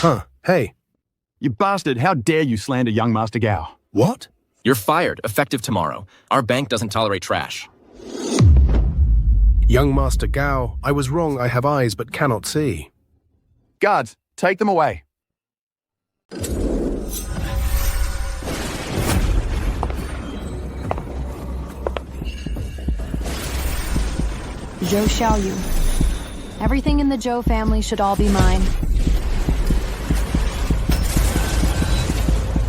Huh, hey. You bastard, how dare you slander young Master Gao? What? You're fired, effective tomorrow. Our bank doesn't tolerate trash. Young Master Gao, I was wrong. I have eyes but cannot see. Guards, take them away. Zhou Xiaoyu. Everything in the Zhou family should all be mine.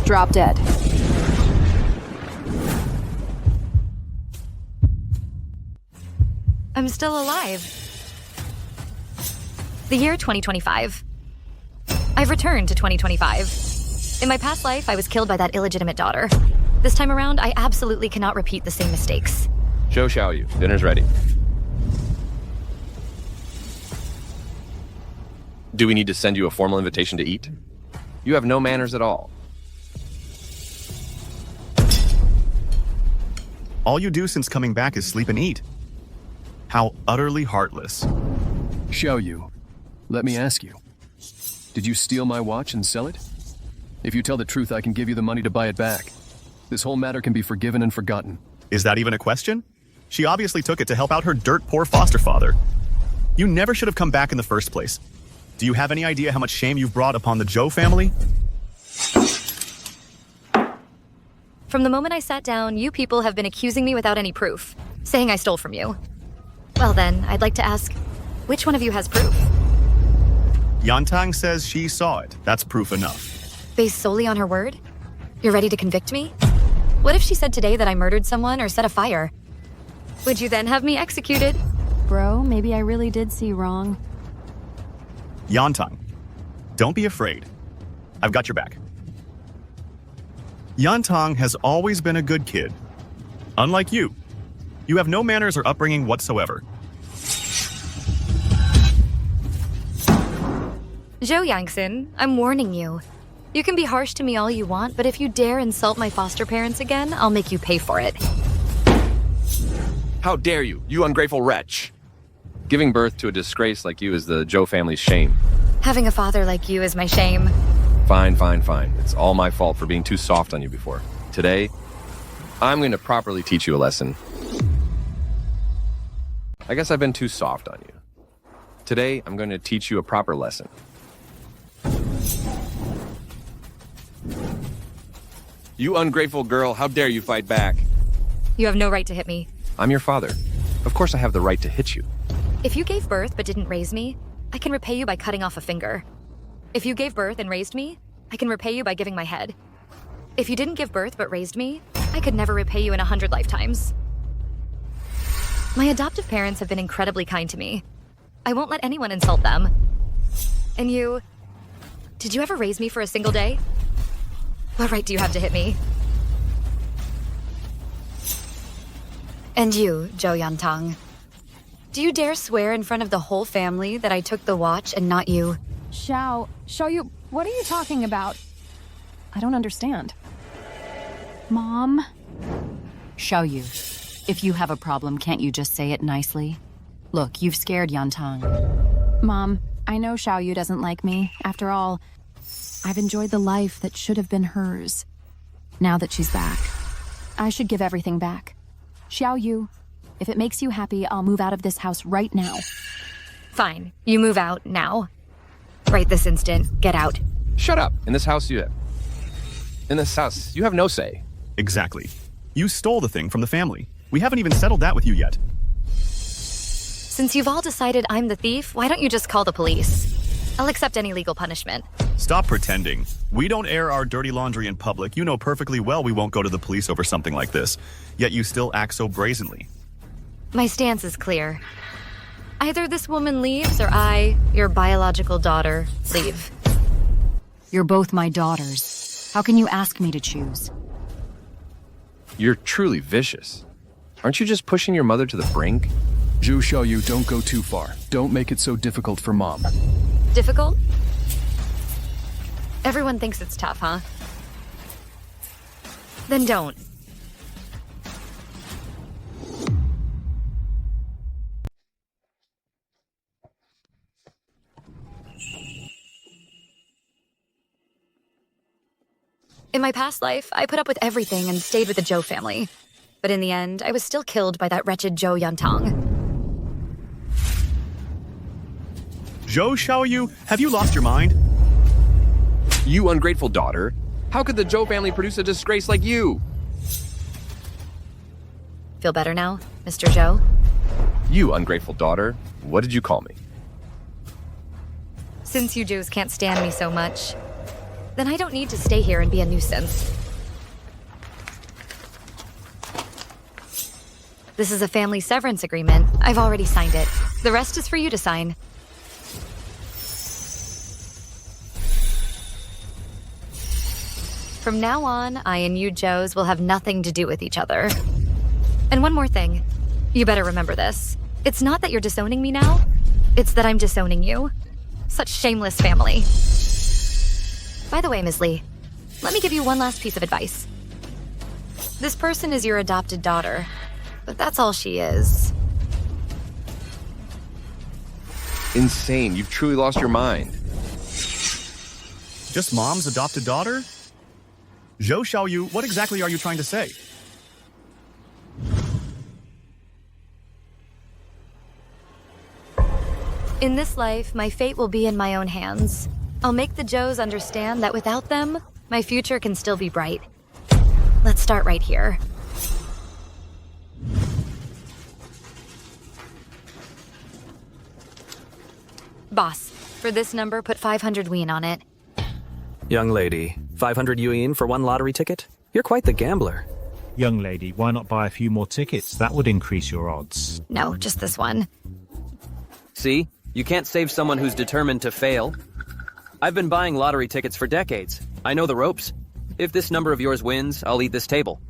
Drop dead. I'm still alive. The year 2025. I've returned to 2025. In my past life, I was killed by that illegitimate daughter. This time around, I absolutely cannot repeat the same mistakes. Zhou Xiaoyu, dinner's ready. Do we need to send you a formal invitation to eat? You have no manners at all. All you do since coming back is sleep and eat. How utterly heartless. Xiaoyu, let me ask you. Did you steal my watch and sell it? If you tell the truth, I can give you the money to buy it back. This whole matter can be forgiven and forgotten. Is that even a question? She obviously took it to help out her dirt-poor foster father. You never should have come back in the first place. Do you have any idea how much shame you've brought upon the Zhou family? From the moment I sat down, you people have been accusing me without any proof, saying I stole from you. Well then, I'd like to ask, which one of you has proof? Yantang says she saw it. That's proof enough. Based solely on her word? You're ready to convict me? What if she said today that I murdered someone or set a fire? Would you then have me executed? Bro, maybe I really did see wrong. Yantang, don't be afraid. I've got your back. Yantang has always been a good kid. Unlike you. You have no manners or upbringing whatsoever. Zhou Yangxin, I'm warning you. You can be harsh to me all you want, but if you dare insult my foster parents again, I'll make you pay for it. How dare you, you ungrateful wretch! Giving birth to a disgrace like you is the Zhou family's shame. Having a father like you is my shame. Fine, fine, fine. It's all my fault for being too soft on you before. Today, I'm going to properly teach you a lesson. I guess I've been too soft on you. Today, I'm going to teach you a proper lesson. You ungrateful girl, how dare you fight back? You have no right to hit me. I'm your father. Of course I have the right to hit you. If you gave birth but didn't raise me, I can repay you by cutting off a finger. If you gave birth and raised me, I can repay you by giving my head. If you didn't give birth but raised me, I could never repay you in 100 lifetimes. My adoptive parents have been incredibly kind to me. I won't let anyone insult them. And you... Did you ever raise me for a single day? What right do you have to hit me? And you, Zhou Yantang. Do you dare swear in front of the whole family that I took the watch and not you? Xiaoyu, what are you talking about? I don't understand. Mom? Xiaoyu, if you have a problem, can't you just say it nicely? Look, you've scared Yantang. Mom, I know Xiaoyu doesn't like me. After all, I've enjoyed the life that should have been hers. Now that she's back, I should give everything back. Xiaoyu, if it makes you happy, I'll move out of this house right now. Fine, you move out now. Right this instant, get out. Shut up! In this house, you have no say. Exactly. You stole the thing from the family. We haven't even settled that with you yet. Since you've all decided I'm the thief, why don't you just call the police? I'll accept any legal punishment. Stop pretending. We don't air our dirty laundry in public. You know perfectly well we won't go to the police over something like this. Yet you still act so brazenly. My stance is clear. Either this woman leaves or I, your biological daughter, leave. You're both my daughters. How can you ask me to choose? You're truly vicious. Aren't you just pushing your mother to the brink? Zhou Xiaoyu, don't go too far. Don't make it so difficult for Mom. Difficult? Everyone thinks it's tough, huh? Then don't. In my past life, I put up with everything and stayed with the Zhou family. But in the end, I was still killed by that wretched Zhou Yantang. Zhou Xiaoyu, have you lost your mind? You ungrateful daughter. How could the Zhou family produce a disgrace like you? Feel better now, Mr. Zhou? You ungrateful daughter. What did you call me? Since you Jews can't stand me so much, then I don't need to stay here and be a nuisance. This is a family severance agreement. I've already signed it. The rest is for you to sign. From now on, I and you Joes will have nothing to do with each other. And one more thing. You better remember this. It's not that you're disowning me now. It's that I'm disowning you. Such shameless family. By the way, Ms. Lee, let me give you one last piece of advice. This person is your adopted daughter, but that's all she is. Insane. You've truly lost your mind. Just mom's adopted daughter? Zhou Xiaoyu, what exactly are you trying to say? In this life, my fate will be in my own hands. I'll make the Joes understand that without them, my future can still be bright. Let's start right here. Boss, for this number, put 500 ween on it. Young lady, 500 yuan for one lottery ticket? You're quite the gambler. Young lady, why not buy a few more tickets? That would increase your odds. No, just this one. See? You can't save someone who's determined to fail. I've been buying lottery tickets for decades. I know the ropes. If this number of yours wins, I'll eat this table.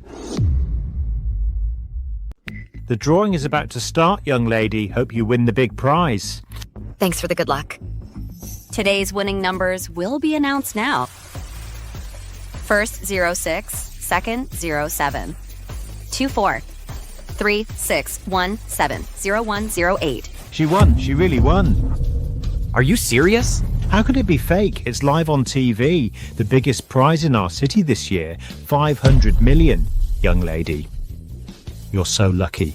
The drawing is about to start, young lady. Hope you win the big prize. Thanks for the good luck. Today's winning numbers will be announced now. First 06, second 07, 24, 3617 0108. She won. She really won. Are you serious? How could it be fake? It's live on TV. The biggest prize in our city this year. 500 million, young lady. You're so lucky.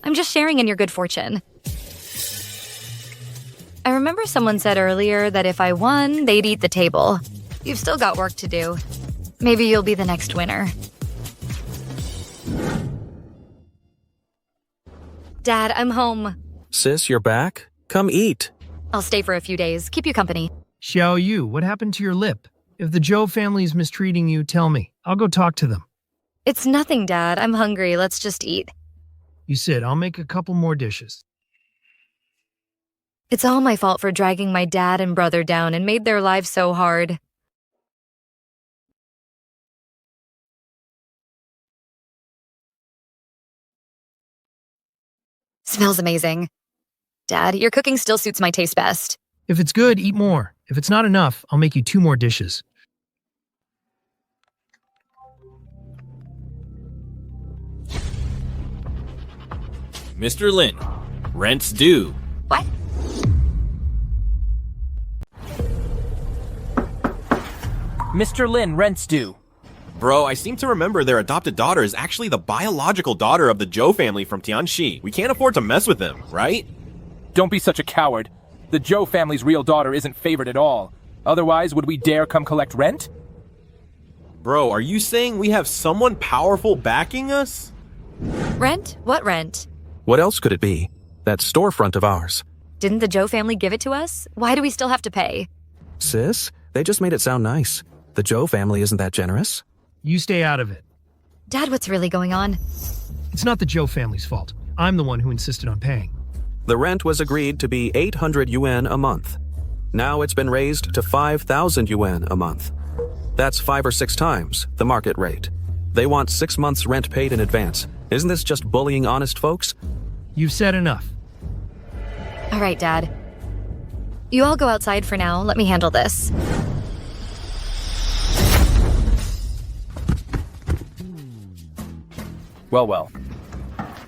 I'm just sharing in your good fortune. I remember someone said earlier that if I won, they'd eat the table. You've still got work to do. Maybe you'll be the next winner. Dad, I'm home. Sis, you're back? Come eat. I'll stay for a few days. Keep you company. Xiaoyu, what happened to your lip? If the Zhou family's mistreating you, tell me. I'll go talk to them. It's nothing, Dad. I'm hungry. Let's just eat. You said I'll make a couple more dishes. It's all my fault for dragging my dad and brother down and made their lives so hard. Smells amazing. Dad, your cooking still suits my taste best. If it's good, eat more. If it's not enough, I'll make you 2 more dishes. Mr. Lin, rent's due. What? Mr. Lin, rent's due. Bro, I seem to remember their adopted daughter is actually the biological daughter of the Zhou family from Tianxi. We can't afford to mess with them, right? Don't be such a coward. The Zhou family's real daughter isn't favored at all. Otherwise, would we dare come collect rent? Bro, are you saying we have someone powerful backing us? Rent? What rent? What else could it be? That storefront of ours. Didn't the Zhou family give it to us? Why do we still have to pay? Sis, they just made it sound nice. The Zhou family isn't that generous. You stay out of it. Dad, what's really going on? It's not the Zhou family's fault. I'm the one who insisted on paying. The rent was agreed to be 800 yuan a month. Now it's been raised to 5,000 yuan a month. That's 5 or 6 times the market rate. They want 6 months rent paid in advance. Isn't this just bullying honest folks? You've said enough. All right, Dad. You all go outside for now. Let me handle this. Well.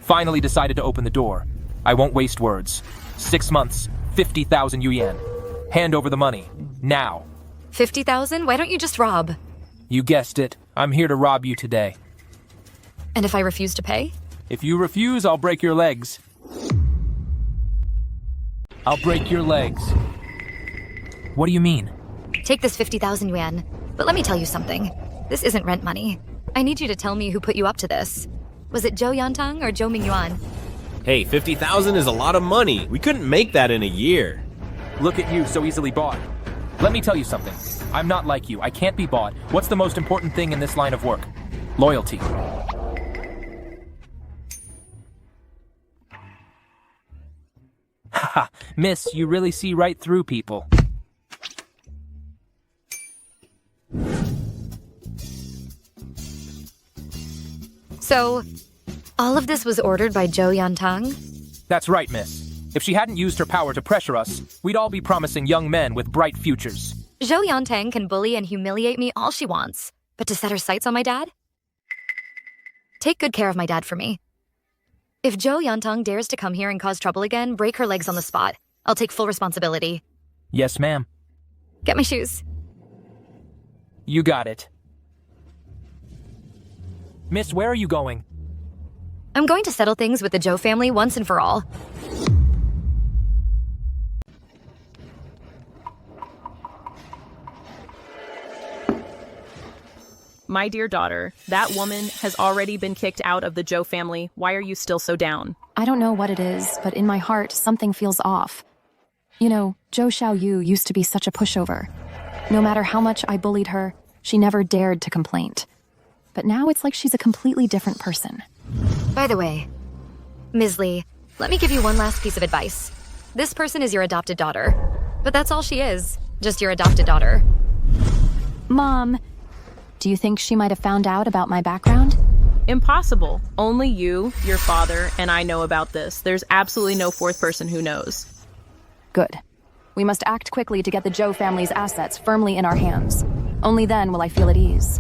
Finally decided to open the door. I won't waste words. 6 months, 50,000 yuan. Hand over the money. Now. 50,000? Why don't you just rob? You guessed it. I'm here to rob you today. And if I refuse to pay? If you refuse, I'll break your legs. I'll break your legs. What do you mean? Take this 50,000 yuan. But let me tell you something. This isn't rent money. I need you to tell me who put you up to this. Was it Zhou Yantang or Zhou Mingyuan? Hey, 50,000 is a lot of money. We couldn't make that in a year. Look at you, so easily bought. Let me tell you something. I'm not like you. I can't be bought. What's the most important thing in this line of work? Loyalty. Haha, miss, you really see right through people. So, all of this was ordered by Zhou Yantang? That's right, miss. If she hadn't used her power to pressure us, we'd all be promising young men with bright futures. Zhou Yantang can bully and humiliate me all she wants, but to set her sights on my dad? Take good care of my dad for me. If Zhou Yantang dares to come here and cause trouble again, break her legs on the spot. I'll take full responsibility. Yes, ma'am. Get my shoes. You got it. Miss, where are you going? I'm going to settle things with the Zhou family once and for all. My dear daughter, that woman has already been kicked out of the Zhou family. Why are you still so down? I don't know what it is, but in my heart, something feels off. You know, Zhou Xiaoyu used to be such a pushover. No matter how much I bullied her, she never dared to complain. But now it's like she's a completely different person. By the way, Ms. Lee, let me give you one last piece of advice. This person is your adopted daughter, but that's all she is, just your adopted daughter. Mom, do you think she might have found out about my background? Impossible. Only you, your father, and I know about this. There's absolutely no fourth person who knows. Good. We must act quickly to get the Zhou family's assets firmly in our hands. Only then will I feel at ease.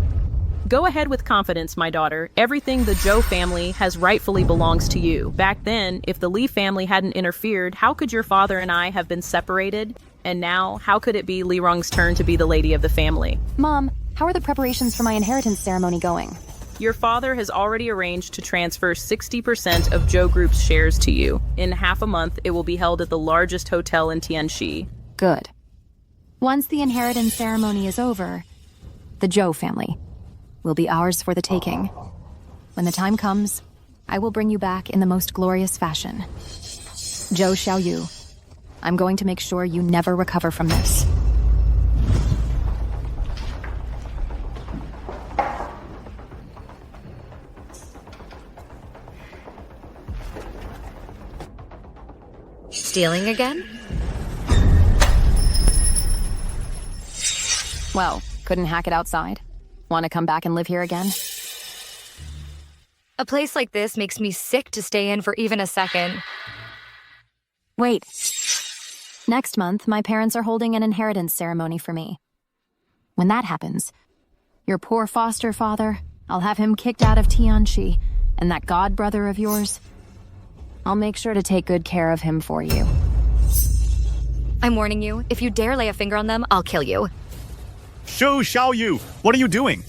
Go ahead with confidence, my daughter. Everything the Zhou family has rightfully belongs to you. Back then, if the Li family hadn't interfered, how could your father and I have been separated? And now, how could it be Li Rong's turn to be the lady of the family? Mom, how are the preparations for my inheritance ceremony going? Your father has already arranged to transfer 60% of Zhou Group's shares to you. In half a month, it will be held at the largest hotel in Tianxi. Good. Once the inheritance ceremony is over, the Zhou family will be ours for the taking. When the time comes, I will bring you back in the most glorious fashion. Zhou Xiaoyu, I'm going to make sure you never recover from this. Stealing again? Well, couldn't hack it outside? Want to come back and live here again? A place like this makes me sick to stay in for even a second. Wait. Next month, my parents are holding an inheritance ceremony for me. When that happens, your poor foster father, I'll have him kicked out of Tianxi, and that god brother of yours, I'll make sure to take good care of him for you. I'm warning you, if you dare lay a finger on them, I'll kill you. Zhou Xiaoyu, what are you doing?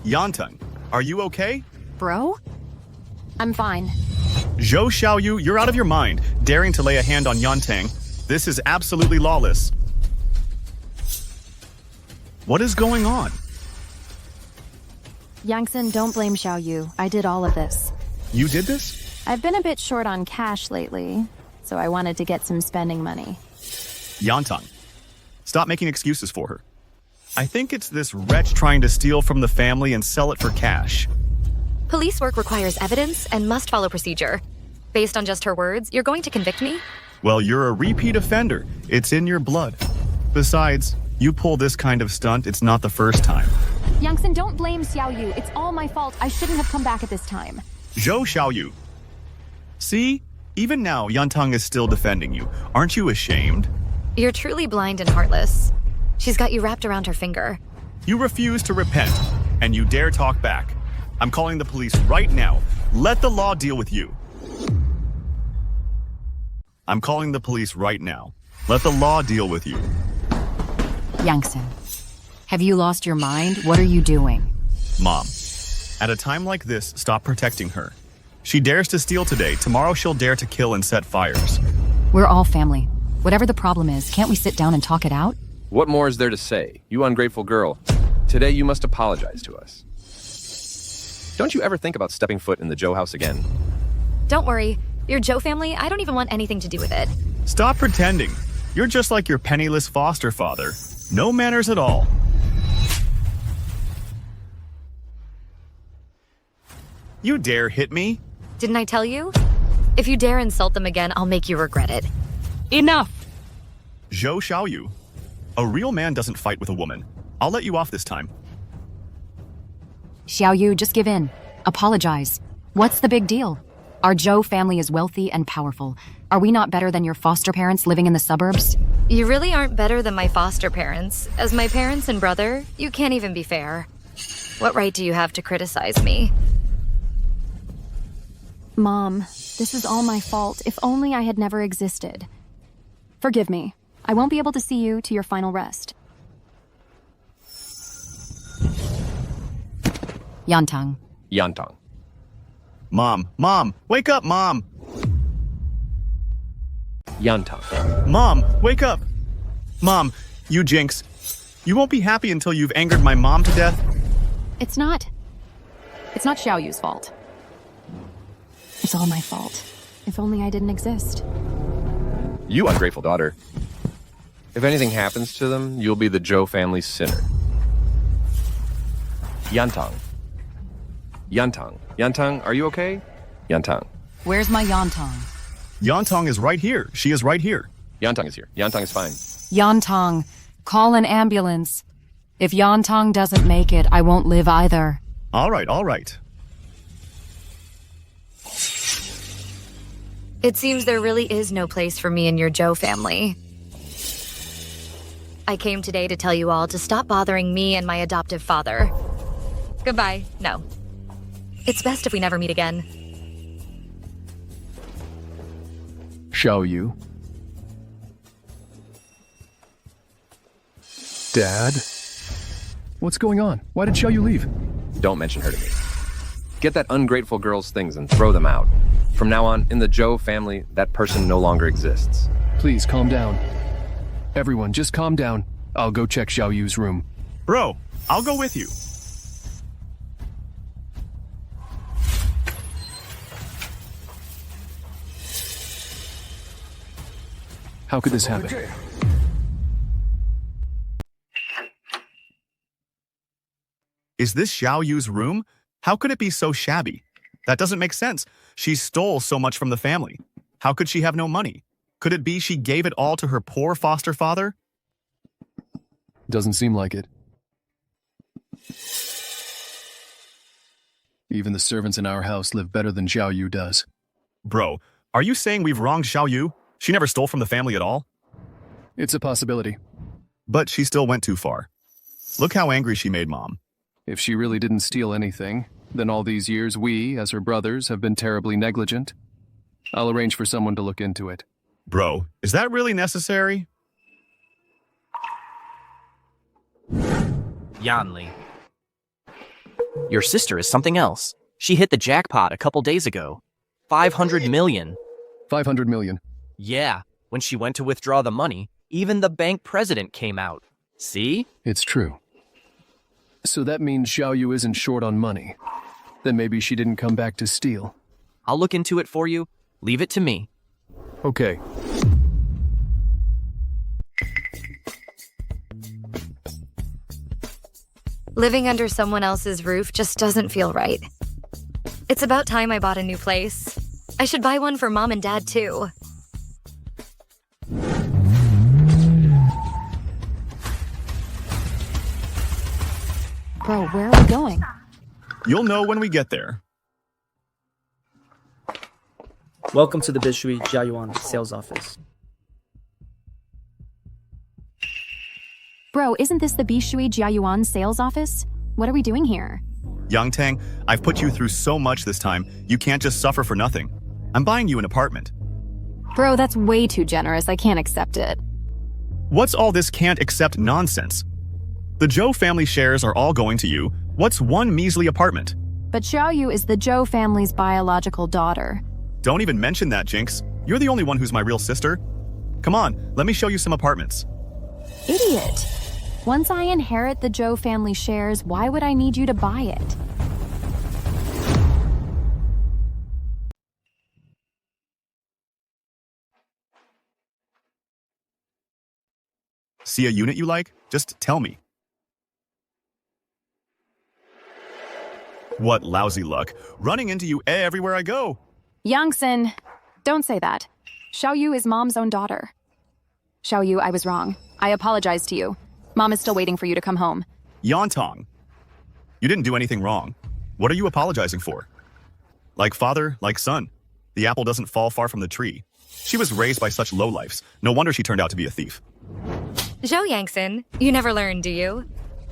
Yantang, are you okay? Bro? I'm fine. Zhou Xiaoyu, you're out of your mind, daring to lay a hand on Yantang. This is absolutely lawless. What is going on? Yangsen, don't blame Xiaoyu. I did all of this. You did this? I've been a bit short on cash lately, so I wanted to get some spending money. Yantang, stop making excuses for her. I think it's this wretch trying to steal from the family and sell it for cash. Police work requires evidence and must follow procedure. Based on just her words, you're going to convict me? Well, you're a repeat offender. It's in your blood. Besides, you pull this kind of stunt, it's not the first time. Yangsen, don't blame Xiaoyu. It's all my fault. I shouldn't have come back at this time. Zhou Xiaoyu. See? Even now, Yantang is still defending you. Aren't you ashamed? You're truly blind and heartless. She's got you wrapped around her finger. You refuse to repent, and you dare talk back. I'm calling the police right now. Let the law deal with you. I'm calling the police right now. Let the law deal with you. Yangsen, have you lost your mind? What are you doing? Mom, at a time like this, stop protecting her. She dares to steal today. Tomorrow she'll dare to kill and set fires. We're all family. Whatever the problem is, can't we sit down and talk it out? What more is there to say? You ungrateful girl. Today you must apologize to us. Don't you ever think about stepping foot in the Joe house again? Don't worry. Your Joe family, I don't even want anything to do with it. Stop pretending. You're just like your penniless foster father. No manners at all. You dare hit me? Didn't I tell you? If you dare insult them again, I'll make you regret it. Enough! Zhou Xiaoyu. A real man doesn't fight with a woman. I'll let you off this time. Xiaoyu, just give in. Apologize. What's the big deal? Our Zhou family is wealthy and powerful. Are we not better than your foster parents living in the suburbs? You really aren't better than my foster parents. As my parents and brother, you can't even be fair. What right do you have to criticize me? Mom, this is all my fault. If only I had never existed. Forgive me. I won't be able to see you to your final rest. Yantang. Yantang. Mom, wake up, Mom! Yantang. Mom, wake up! Mom, you jinx. You won't be happy until you've angered my mom to death. It's not Xiaoyu's fault. It's all my fault. If only I didn't exist. You ungrateful daughter. If anything happens to them, you'll be the Zhou family's sinner. Yantang. Yantang, are you okay? Yantang. Where's my Yantang? Yantang is right here. She is right here. Yantang is here. Yantang is fine. Yantang, call an ambulance. If Yantang doesn't make it, I won't live either. All right. It seems there really is no place for me in your Zhou family. I came today to tell you all to stop bothering me and my adoptive father. Goodbye. No. It's best if we never meet again. Xiaoyu. Dad? What's going on? Why did Xiaoyu leave? Don't mention her to me. Get that ungrateful girl's things and throw them out. From now on, in the Zhou family, that person no longer exists. Please, calm down. Everyone, just calm down. I'll go check Xiaoyu's room. Bro, I'll go with you. How could this happen? Is this Xiaoyu's room? How could it be so shabby? That doesn't make sense. She stole so much from the family. How could she have no money? Could it be she gave it all to her poor foster father? Doesn't seem like it. Even the servants in our house live better than Xiaoyu does. Bro, are you saying we've wronged Xiaoyu? She never stole from the family at all? It's a possibility. But she still went too far. Look how angry she made Mom. If she really didn't steal anything, then all these years we, as her brothers, have been terribly negligent. I'll arrange for someone to look into it. Bro, is that really necessary? Yanli. Your sister is something else. She hit the jackpot a couple days ago. 500 million. 500 million. Yeah, when she went to withdraw the money, even the bank president came out. See? It's true. So that means Xiaoyu isn't short on money. Then maybe she didn't come back to steal. I'll look into it for you. Leave it to me. Okay. Living under someone else's roof just doesn't feel right. It's about time I bought a new place. I should buy one for Mom and Dad, too. Bro, where are we going? You'll know when we get there. Welcome to the Bishui Jiayuan sales office. Bro, isn't this the Bishui Jiayuan sales office? What are we doing here? Young Tang, I've put you through so much this time, you can't just suffer for nothing. I'm buying you an apartment. Bro, that's way too generous. I can't accept it. What's all this can't accept nonsense? The Zhou family shares are all going to you. What's one measly apartment? But Xiaoyu is the Zhou family's biological daughter. Don't even mention that, Jinx. You're the only one who's my real sister. Come on, let me show you some apartments. Idiot. Once I inherit the Zhou family shares, why would I need you to buy it? See a unit you like? Just tell me. What lousy luck. Running into you everywhere I go. Yangsen, don't say that. Xiaoyu is Mom's own daughter. Xiaoyu, I was wrong. I apologize to you. Mom is still waiting for you to come home. Yantong. You didn't do anything wrong. What are you apologizing for? Like father, like son. The apple doesn't fall far from the tree. She was raised by such lowlifes. No wonder she turned out to be a thief. Zhou Yangsen, you never learn, do you?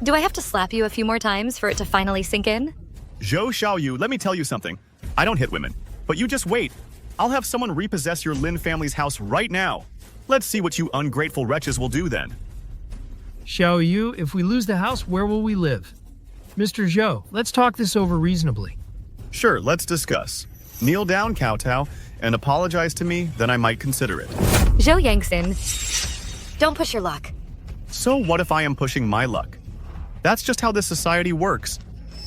Do I have to slap you a few more times for it to finally sink in? Zhou Xiaoyu, let me tell you something. I don't hit women, but you just wait. I'll have someone repossess your Lin family's house right now. Let's see what you ungrateful wretches will do then. Xiaoyu, if we lose the house, where will we live? Mr. Zhou, let's talk this over reasonably. Sure, let's discuss. Kneel down, Kowtow, and apologize to me, then I might consider it. Zhou Yangsen, don't push your luck. So what if I am pushing my luck? That's just how this society works.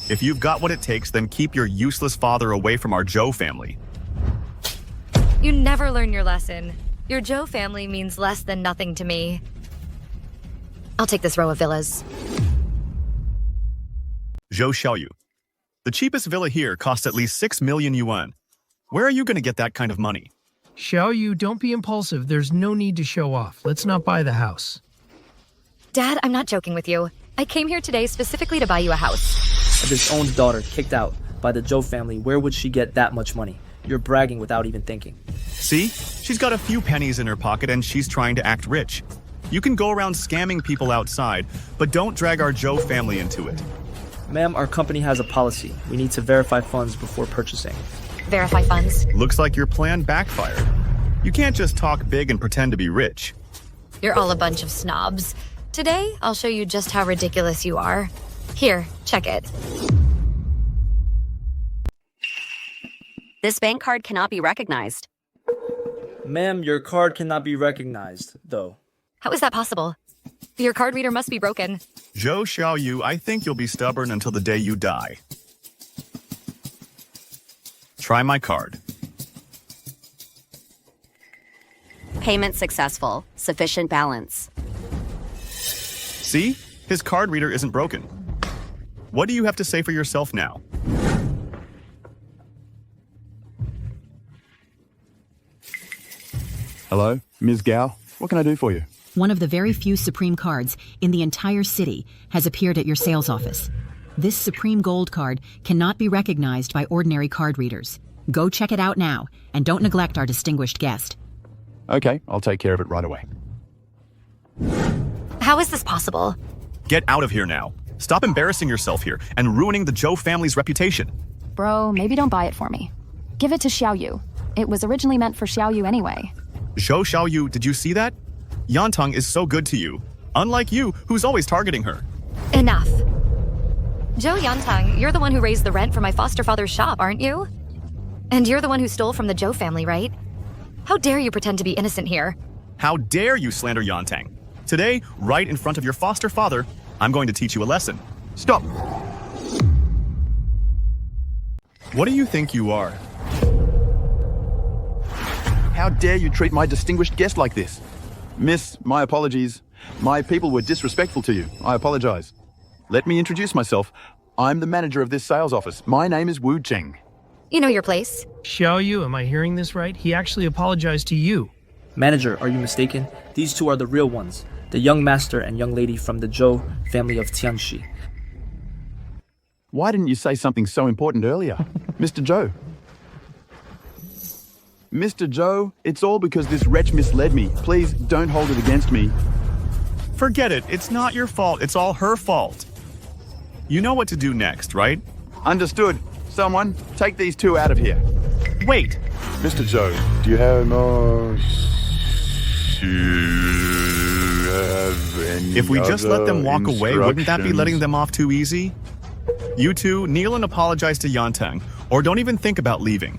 If you've got what it takes, then keep your useless father away from our Zhou family. You never learn your lesson. Your Zhou family means less than nothing to me. I'll take this row of villas. Zhou Xiaoyu. The cheapest villa here costs at least 6 million yuan. Where are you going to get that kind of money? Xiaoyu, don't be impulsive. There's no need to show off. Let's not buy the house. Dad, I'm not joking with you. I came here today specifically to buy you a house. A disowned daughter kicked out by the Zhou family, where would she get that much money? You're bragging without even thinking. See? She's got a few pennies in her pocket and she's trying to act rich. You can go around scamming people outside, but don't drag our Zhou family into it. Ma'am, our company has a policy. We need to verify funds before purchasing. Verify funds? Looks like your plan backfired. You can't just talk big and pretend to be rich. You're all a bunch of snobs. Today, I'll show you just how ridiculous you are. Here, check it. This bank card cannot be recognized. Ma'am, your card cannot be recognized, though. How is that possible? Your card reader must be broken. Zhou Xiaoyu, I think you'll be stubborn until the day you die. Try my card. Payment successful. Sufficient balance. See? His card reader isn't broken. What do you have to say for yourself now? Hello, Ms. Gao. What can I do for you? One of the very few Supreme cards in the entire city has appeared at your sales office. This Supreme Gold card cannot be recognized by ordinary card readers. Go check it out now, and don't neglect our distinguished guest. Okay, I'll take care of it right away. How is this possible? Get out of here now. Stop embarrassing yourself here and ruining the Zhou family's reputation. Bro, maybe don't buy it for me. Give it to Xiaoyu. It was originally meant for Xiaoyu anyway. Zhou Xiaoyu, did you see that? Yantong is so good to you. Unlike you, who's always targeting her. Enough. Zhou Yantang, you're the one who raised the rent for my foster father's shop, aren't you? And you're the one who stole from the Zhou family, right? How dare you pretend to be innocent here? How dare you slander Yantang? Today, right in front of your foster father, I'm going to teach you a lesson. Stop! What do you think you are? How dare you treat my distinguished guest like this? Miss, my apologies. My people were disrespectful to you. I apologize. Let me introduce myself. I'm the manager of this sales office. My name is Wu Cheng. You know your place. Xiaoyu, am I hearing this right? He actually apologized to you. Manager, are you mistaken? These two are the real ones. The young master and young lady from the Zhou family of Tianxi. Why didn't you say something so important earlier? Mr. Zhou. Mr. Zhou, it's all because this wretch misled me. Please don't hold it against me. Forget it. It's not your fault. It's all her fault. You know what to do next, right? Understood. Someone, take these two out of here. Wait. Mr. Joe, do you have If we just let them walk away, wouldn't that be letting them off too easy? You two, kneel and apologize to Yantang, or don't even think about leaving.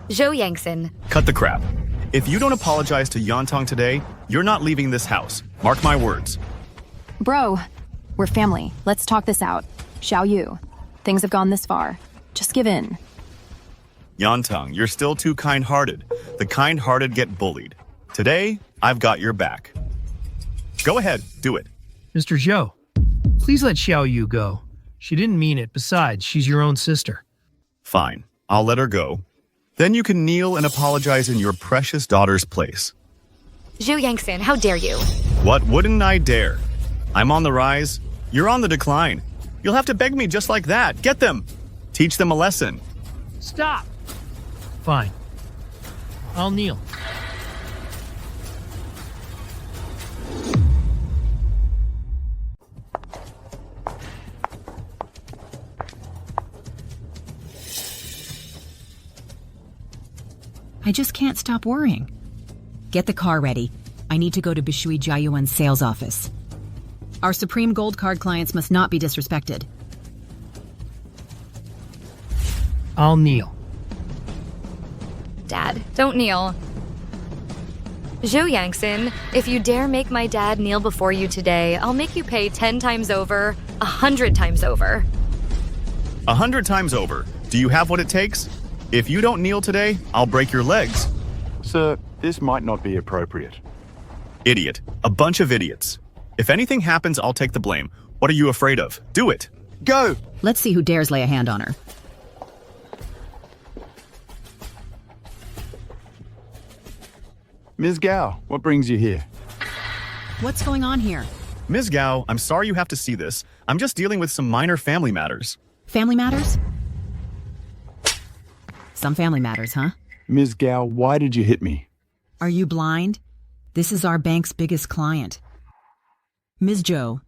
Zhou Yangson. Cut the crap. If you don't apologize to Yantang today, you're not leaving this house. Mark my words. Bro, we're family. Let's talk this out. Xiao Yu, things have gone this far. Just give in. Yantang, you're still too kind-hearted. The kind-hearted get bullied. Today, I've got your back. Go ahead, do it. Mr. Zhou, please let Xiao Yu go. She didn't mean it. Besides, she's your own sister. Fine, I'll let her go. Then you can kneel and apologize in your precious daughter's place. Zhou Yangson, how dare you? What wouldn't I dare? I'm on the rise. You're on the decline. You'll have to beg me just like that. Get them. Teach them a lesson. Stop! Fine. I'll kneel. I just can't stop worrying. Get the car ready. I need to go to Bishui Jiayuan's sales office. Our Supreme Gold Card clients must not be disrespected. I'll kneel. Dad, don't kneel. Zhou Yangson, if you dare make my dad kneel before you today, I'll make you pay 10 times over, 100 times over. 100 times over. Do you have what it takes? If you don't kneel today, I'll break your legs. Sir, this might not be appropriate. Idiot. A bunch of idiots. If anything happens, I'll take the blame. What are you afraid of? Do it. Go! Let's see who dares lay a hand on her. Ms. Gao, what brings you here? What's going on here? Ms. Gao, I'm sorry you have to see this. I'm just dealing with some minor family matters. Family matters? Some family matters, huh? Ms. Gao, why did you hit me? Are you blind? This is our bank's biggest client. Ms. Zhou,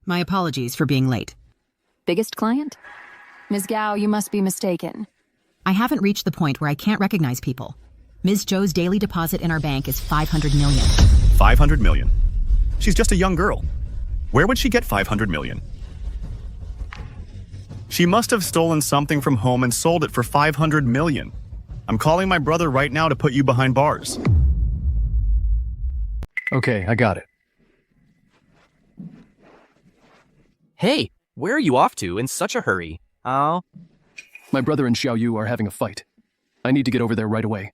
my apologies for being late. Biggest client? Ms. Gao, you must be mistaken. I haven't reached the point where I can't recognize people. Ms. Zhou's daily deposit in our bank is 500 million. 500 million? She's just a young girl. Where would she get 500 million? She must have stolen something from home and sold it for 500 million. I'm calling my brother right now to put you behind bars. Okay, I got it. Hey, where are you off to in such a hurry? Oh. My brother and Xiao Yu are having a fight. I need to get over there right away.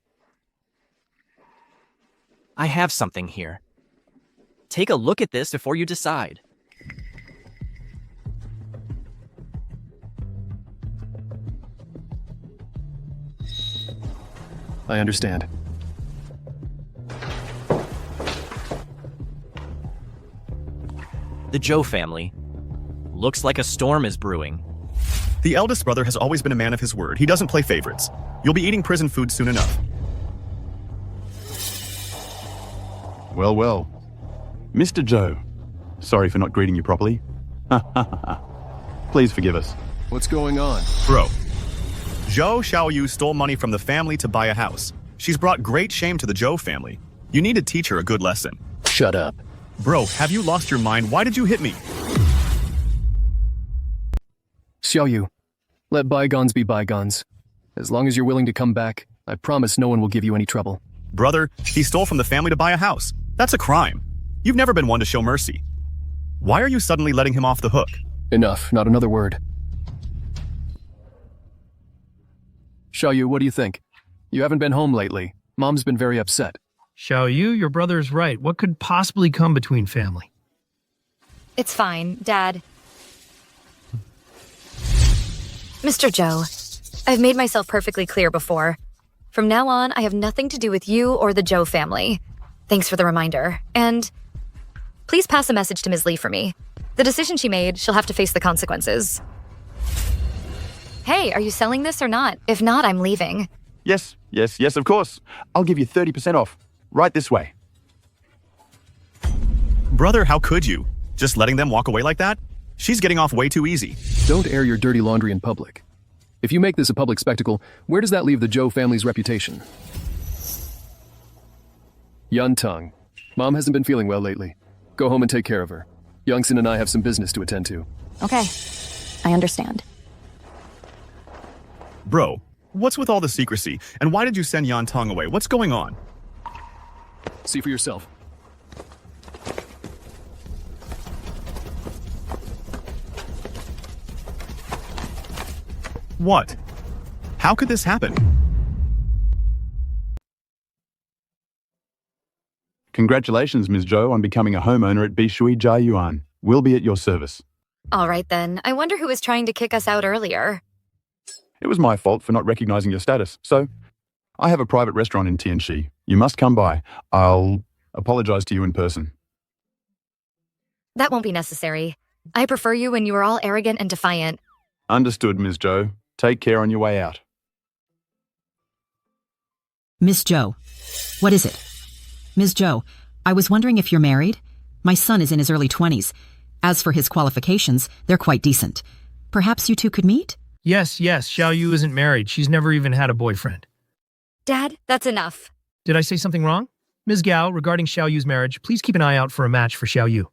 I have something here. Take a look at this before you decide. I understand. The Zhou family. Looks like a storm is brewing. The eldest brother has always been a man of his word. He doesn't play favorites. You'll be eating prison food soon enough. Well, well. Mr. Zhou, sorry for not greeting you properly. Please forgive us. What's going on? Bro, Zhou Xiaoyu stole money from the family to buy a house. She's brought great shame to the Zhou family. You need to teach her a good lesson. Shut up. Bro, have you lost your mind? Why did you hit me? Xiao Yu, let bygones be bygones. As long as you're willing to come back, I promise no one will give you any trouble. Brother, he stole from the family to buy a house. That's a crime. You've never been one to show mercy. Why are you suddenly letting him off the hook? Enough, not another word. Xiao Yu, what do you think? You haven't been home lately. Mom's been very upset. Xiao Yu, your brother is right. What could possibly come between family? It's fine, Dad. Mr. Zhou, I've made myself perfectly clear before. From now on, I have nothing to do with you or the Zhou family. Thanks for the reminder. And please pass a message to Ms. Li for me. The decision she made, she'll have to face the consequences. Hey, are you selling this or not? If not, I'm leaving. Yes, of course. I'll give you 30% off. Right this way. Brother, how could you? Just letting them walk away like that? She's getting off way too easy. Don't air your dirty laundry in public. If you make this a public spectacle, where does that leave the Zhou family's reputation? Yun Tong. Mom hasn't been feeling well lately. Go home and take care of her. Youngson and I have some business to attend to. Okay. I understand. Bro, what's with all the secrecy? And why did you send Yan Tong away? What's going on? See for yourself. What? How could this happen? Congratulations, Ms. Zhou, on becoming a homeowner at Bishui Jiayuan. We'll be at your service. All right then. I wonder who was trying to kick us out earlier. It was my fault for not recognizing your status, so I have a private restaurant in Tianxi. You must come by. I'll apologize to you in person. That won't be necessary. I prefer you when you are all arrogant and defiant. Understood, Ms. Zhou. Take care on your way out. Miss Zhou, what is it? Ms. Zhou, I was wondering if you're married? My son is in his early 20s. As for his qualifications, they're quite decent. Perhaps you two could meet? Yes, Xiao Yu isn't married. She's never even had a boyfriend. Dad, that's enough. Did I say something wrong? Ms. Gao, regarding Xiao Yu's marriage, please keep an eye out for a match for Xiao Yu.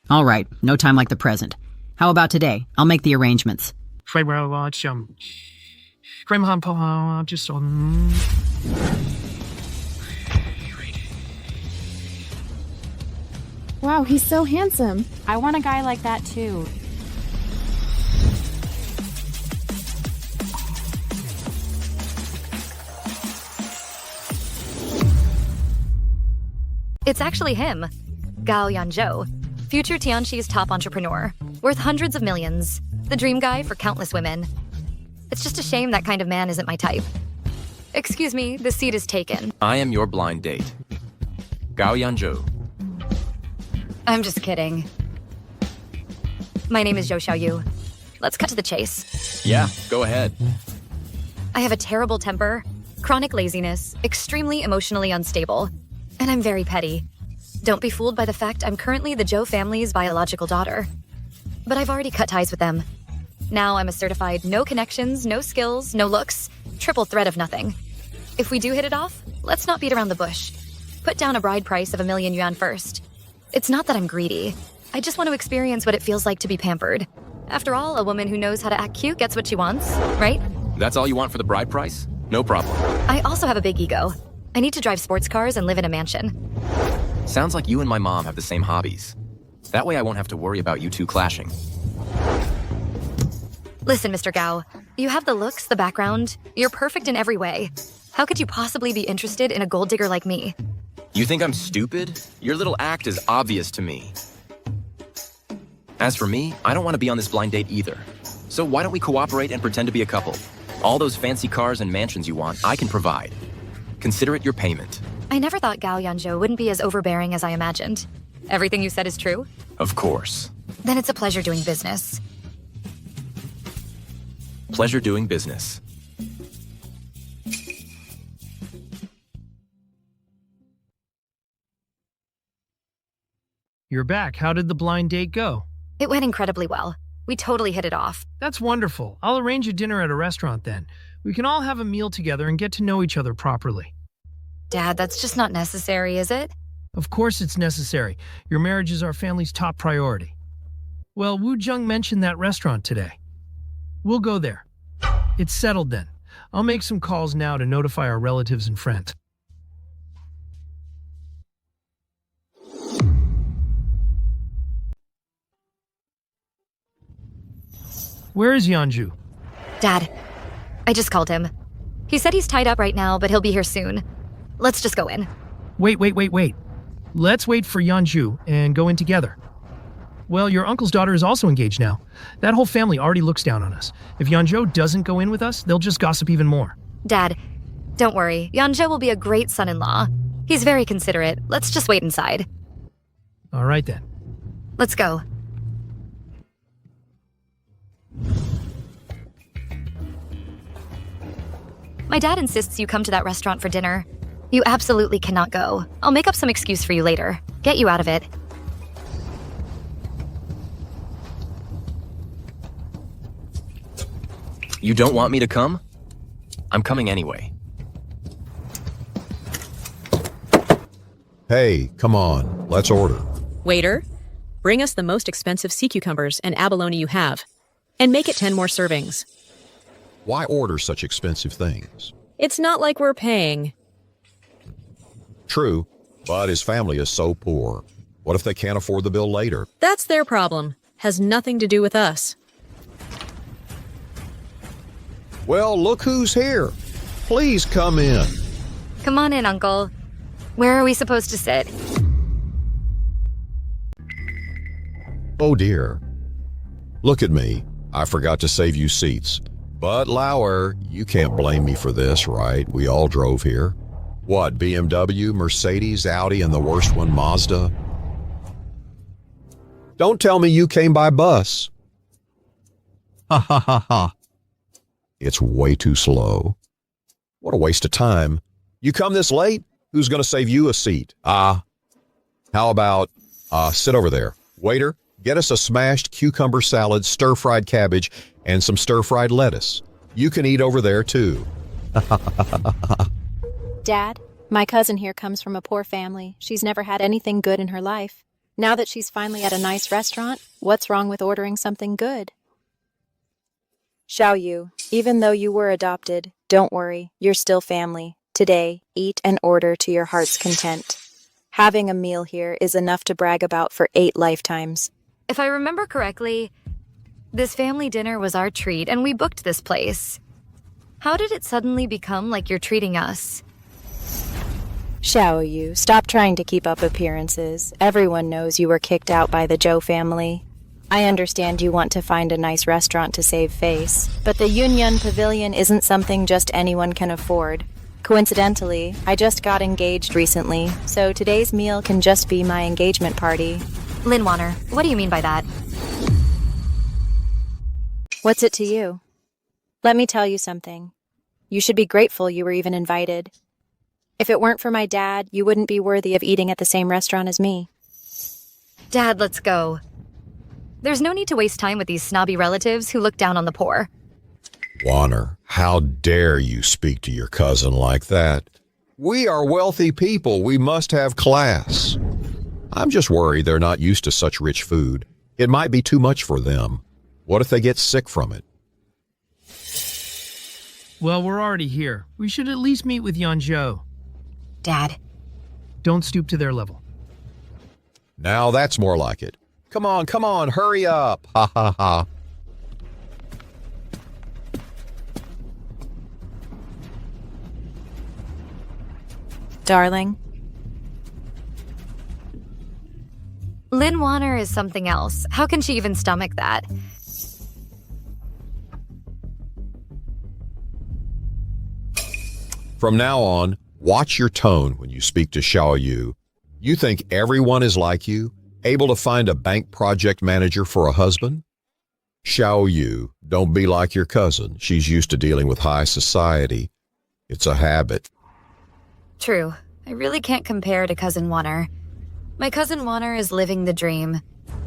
All right, no time like the present. How about today? I'll make the arrangements. Wow, he's so handsome. I want a guy like that too. It's actually him, Gao Yanzhou, future Tianxi's top entrepreneur, worth hundreds of millions, the dream guy for countless women. It's just a shame that kind of man isn't my type. Excuse me, the seat is taken. I am your blind date. Gao Yanzhou. I'm just kidding. My name is Zhou Xiaoyu. Let's cut to the chase. Yeah, go ahead. I have a terrible temper, chronic laziness, extremely emotionally unstable, and I'm very petty. Don't be fooled by the fact I'm currently the Zhou family's biological daughter. But I've already cut ties with them. Now I'm a certified no connections, no skills, no looks, triple threat of nothing. If we do hit it off, let's not beat around the bush. Put down a bride price of 1 million yuan first. It's not that I'm greedy. I just want to experience what it feels like to be pampered. After all, a woman who knows how to act cute gets what she wants, right? That's all you want for the bride price? No problem. I also have a big ego. I need to drive sports cars and live in a mansion. Sounds like you and my mom have the same hobbies. That way I won't have to worry about you two clashing. Listen, Mr. Gao, you have the looks, the background. You're perfect in every way. How could you possibly be interested in a gold digger like me? You think I'm stupid? Your little act is obvious to me. As for me, I don't want to be on this blind date either. So why don't we cooperate and pretend to be a couple? All those fancy cars and mansions you want, I can provide. Consider it your payment. I never thought Gao Yanzhou wouldn't be as overbearing as I imagined. Everything you said is true? Of course. Then it's a pleasure doing business. Pleasure doing business. You're back. How did the blind date go? It went incredibly well. We totally hit it off. That's wonderful. I'll arrange a dinner at a restaurant then. We can all have a meal together and get to know each other properly. Dad, that's just not necessary, is it? Of course it's necessary. Your marriage is our family's top priority. Well, Wu Zheng mentioned that restaurant today. We'll go there. It's settled then. I'll make some calls now to notify our relatives and friends. Where is Yanzhou? Dad, I just called him. He said he's tied up right now, but he'll be here soon. Let's just go in. Wait. Let's wait for Yanzhou and go in together. Well, your uncle's daughter is also engaged now. That whole family already looks down on us. If Yanzhou doesn't go in with us, they'll just gossip even more. Dad, don't worry. Yanzhou will be a great son-in-law. He's very considerate. Let's just wait inside. All right then. Let's go. My dad insists you come to that restaurant for dinner. You absolutely cannot go. I'll make up some excuse for you later. Get you out of it. You don't want me to come? I'm coming anyway. Hey, come on, let's order. Waiter, bring us the most expensive sea cucumbers and abalone you have, and make it 10 more servings. Why order such expensive things? It's not like we're paying. True, but his family is so poor. What if they can't afford the bill later? That's their problem. Has nothing to do with us. Well, look who's here. Please come in. Come on in, Uncle. Where are we supposed to sit? Oh dear. Look at me. I forgot to save you seats. But Lauer, you can't blame me for this, right? We all drove here. What, BMW, Mercedes, Audi, and the worst one, Mazda? Don't tell me you came by bus. Ha ha ha ha. It's way too slow. What a waste of time. You come this late? Who's going to save you a seat? How about, sit over there. Waiter, get us a smashed cucumber salad, stir-fried cabbage, and some stir-fried lettuce. You can eat over there, too. Dad, my cousin here comes from a poor family. She's never had anything good in her life. Now that she's finally at a nice restaurant, what's wrong with ordering something good? Xiaoyu, even though you were adopted, don't worry, you're still family. Today, eat and order to your heart's content. Having a meal here is enough to brag about for 8 lifetimes. If I remember correctly, this family dinner was our treat and we booked this place. How did it suddenly become like you're treating us? Xiaoyu, stop trying to keep up appearances. Everyone knows you were kicked out by the Zhou family. I understand you want to find a nice restaurant to save face, but the Yunyan Pavilion isn't something just anyone can afford. Coincidentally, I just got engaged recently, so today's meal can just be my engagement party. Lin Wanner, what do you mean by that? What's it to you? Let me tell you something. You should be grateful you were even invited. If it weren't for my dad, you wouldn't be worthy of eating at the same restaurant as me. Dad, let's go. There's no need to waste time with these snobby relatives who look down on the poor. Wanner, how dare you speak to your cousin like that? We are wealthy people. We must have class. I'm just worried they're not used to such rich food. It might be too much for them. What if they get sick from it? Well, we're already here. We should at least meet with Yanzhou. Dad. Don't stoop to their level. Now that's more like it. Come on, hurry up. Ha ha ha. Darling. Lin Wanner is something else. How can she even stomach that? From now on, watch your tone when you speak to Xiaoyu. You think everyone is like you, able to find a bank project manager for a husband? Xiaoyu, don't be like your cousin. She's used to dealing with high society. It's a habit. True. I really can't compare to Cousin Wanner. My Cousin Wanner is living the dream.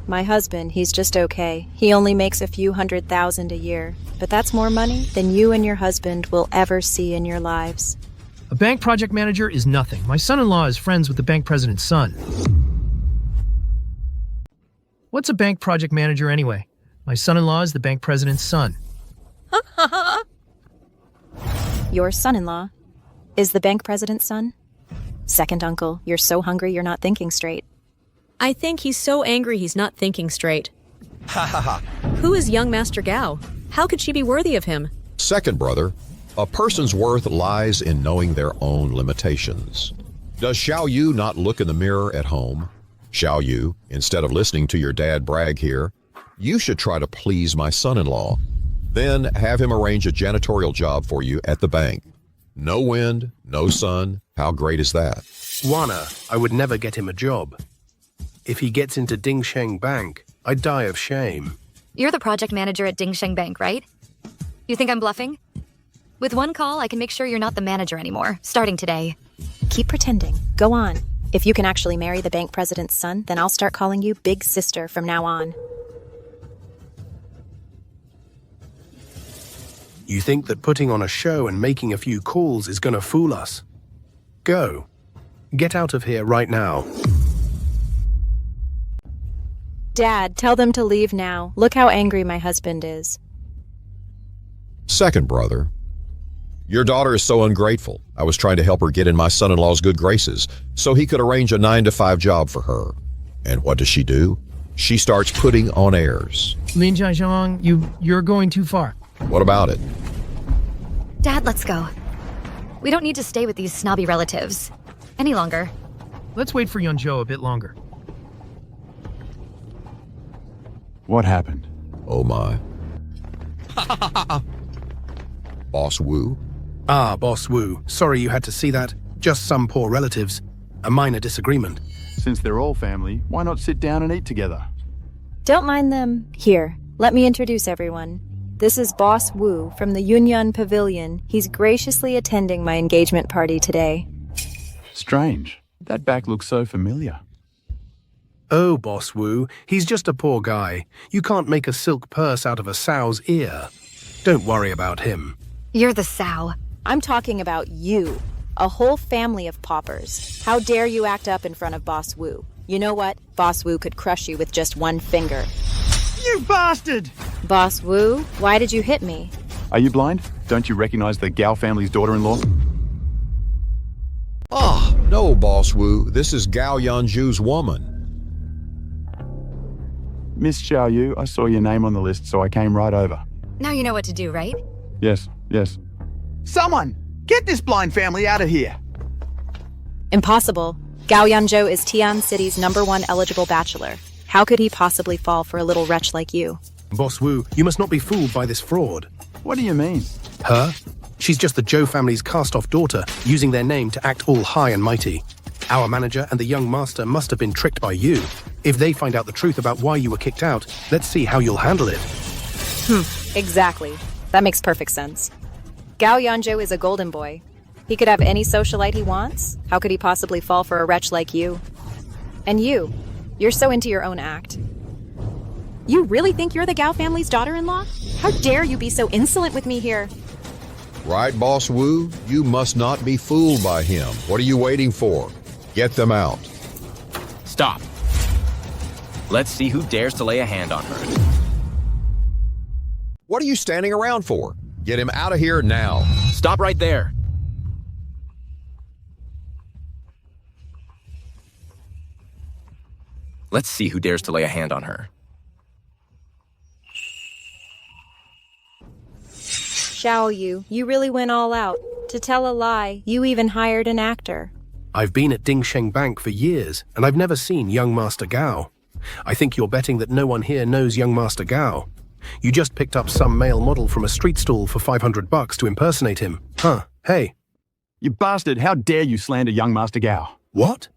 My husband, he's just okay. He only makes a few $100,000 a year, but that's more money than you and your husband will ever see in your lives. A bank project manager is nothing. My son-in-law is friends with the bank president's son. What's a bank project manager anyway? My son-in-law is the bank president's son. Your son-in-law is the bank president's son? Second uncle, you're so hungry you're not thinking straight. I think he's so angry he's not thinking straight. Ha ha ha. Who is young Master Gao? How could she be worthy of him? Second brother, a person's worth lies in knowing their own limitations. Does Xiaoyu not look in the mirror at home? Xiaoyu, instead of listening to your dad brag here, you should try to please my son-in-law. Then have him arrange a janitorial job for you at the bank. No wind, no sun. How great is that? Wanner, I would never get him a job. If he gets into Dingsheng Bank, I'd die of shame. You're the project manager at Dingsheng Bank, right? You think I'm bluffing? With one call, I can make sure you're not the manager anymore, starting today. Keep pretending. Go on. If you can actually marry the bank president's son, then I'll start calling you Big Sister from now on. You think that putting on a show and making a few calls is gonna fool us? Go. Get out of here right now. Dad, tell them to leave now. Look how angry my husband is. Second brother. Your daughter is so ungrateful. I was trying to help her get in my son-in-law's good graces so he could arrange a 9-to-5 job for her. And what does she do? She starts putting on airs. Lin Jiazhong, you're going too far. What about it? Dad, let's go. We don't need to stay with these snobby relatives any longer. Let's wait for Yunzhou a bit longer. What happened? Oh my. Boss Wu? Ah, Boss Wu. Sorry you had to see that. Just some poor relatives. A minor disagreement. Since they're all family, why not sit down and eat together? Don't mind them. Here, let me introduce everyone. This is Boss Wu from the Yunyan Pavilion. He's graciously attending my engagement party today. Strange. That back looks so familiar. Oh, Boss Wu, he's just a poor guy. You can't make a silk purse out of a sow's ear. Don't worry about him. You're the sow. I'm talking about you. A whole family of paupers. How dare you act up in front of Boss Wu? You know what? Boss Wu could crush you with just one finger. You bastard! Boss Wu, why did you hit me? Are you blind? Don't you recognize the Gao family's daughter-in-law? Ah, no, Boss Wu. This is Gao Yanzhu's woman. Miss Xiao Yu, I saw your name on the list, so I came right over. Now you know what to do, right? Yes. Someone! Get this blind family out of here! Impossible. Gao Yanzhou is Tian City's #1 eligible bachelor. How could he possibly fall for a little wretch like you? Boss Wu, you must not be fooled by this fraud. What do you mean? Her? She's just the Zhou family's cast-off daughter, using their name to act all high and mighty. Our manager and the young master must have been tricked by you. If they find out the truth about why you were kicked out, let's see how you'll handle it. Exactly. That makes perfect sense. Gao Yanzhou is a golden boy. He could have any socialite he wants. How could he possibly fall for a wretch like you? And you're so into your own act. You really think you're the Gao family's daughter-in-law? How dare you be so insolent with me here? Right, Boss Wu? You must not be fooled by him. What are you waiting for? Get them out. Stop. Let's see who dares to lay a hand on her. What are you standing around for? Get him out of here now. Stop right there. Let's see who dares to lay a hand on her. Xiao Yu, you really went all out. To tell a lie, you even hired an actor. I've been at Dingsheng Bank for years, and I've never seen young Master Gao. I think you're betting that no one here knows young Master Gao. You just picked up some male model from a street stall for $500 to impersonate him. Huh, hey. You bastard, how dare you slander young Master Gao? What?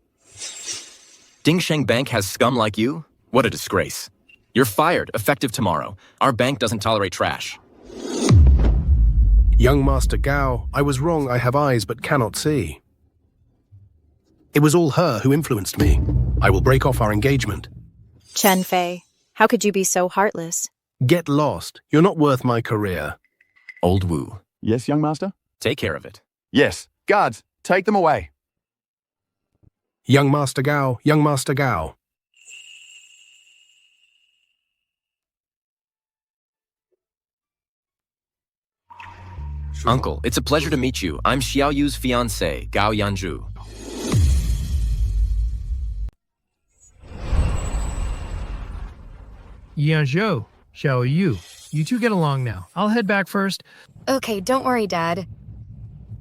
Dingsheng Bank has scum like you? What a disgrace. You're fired, effective tomorrow. Our bank doesn't tolerate trash. Young Master Gao, I was wrong. I have eyes but cannot see. It was all her who influenced me. I will break off our engagement. Chen Fei, how could you be so heartless? Get lost. You're not worth my career. Old Wu. Yes, young master? Take care of it. Yes. Guards, take them away. Young Master Gao, young Master Gao. Uncle, it's a pleasure to meet you. I'm Xiao Yu's fiancé, Gao Yanzhu. Yanzhou, Xiao Yu, you two get along now. I'll head back first. Okay, don't worry, Dad.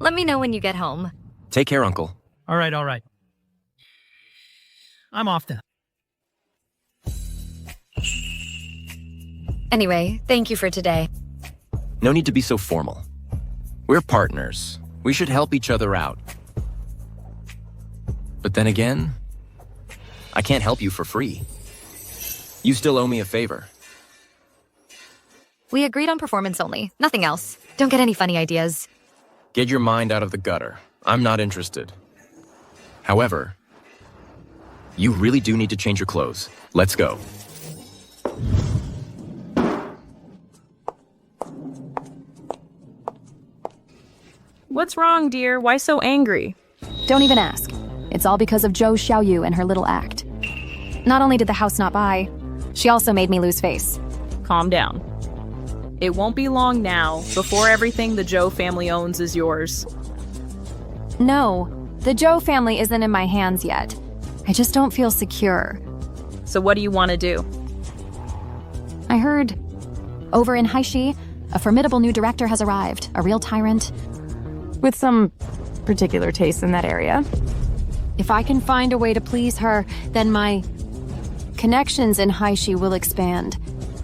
Let me know when you get home. Take care, Uncle. All right. I'm off then. Anyway, thank you for today. No need to be so formal. We're partners. We should help each other out. But then again, I can't help you for free. You still owe me a favor. We agreed on performance only, nothing else. Don't get any funny ideas. Get your mind out of the gutter. I'm not interested. However, you really do need to change your clothes. Let's go. What's wrong, dear? Why so angry? Don't even ask. It's all because of Zhou Xiaoyu and her little act. Not only did the house not buy, she also made me lose face. Calm down. It won't be long now before everything the Zhou family owns is yours. No, the Zhou family isn't in my hands yet. I just don't feel secure. So what do you want to do? I heard over in Haishi, a formidable new director has arrived, a real tyrant, with some particular taste in that area. If I can find a way to please her, then my connections in Haishi will expand,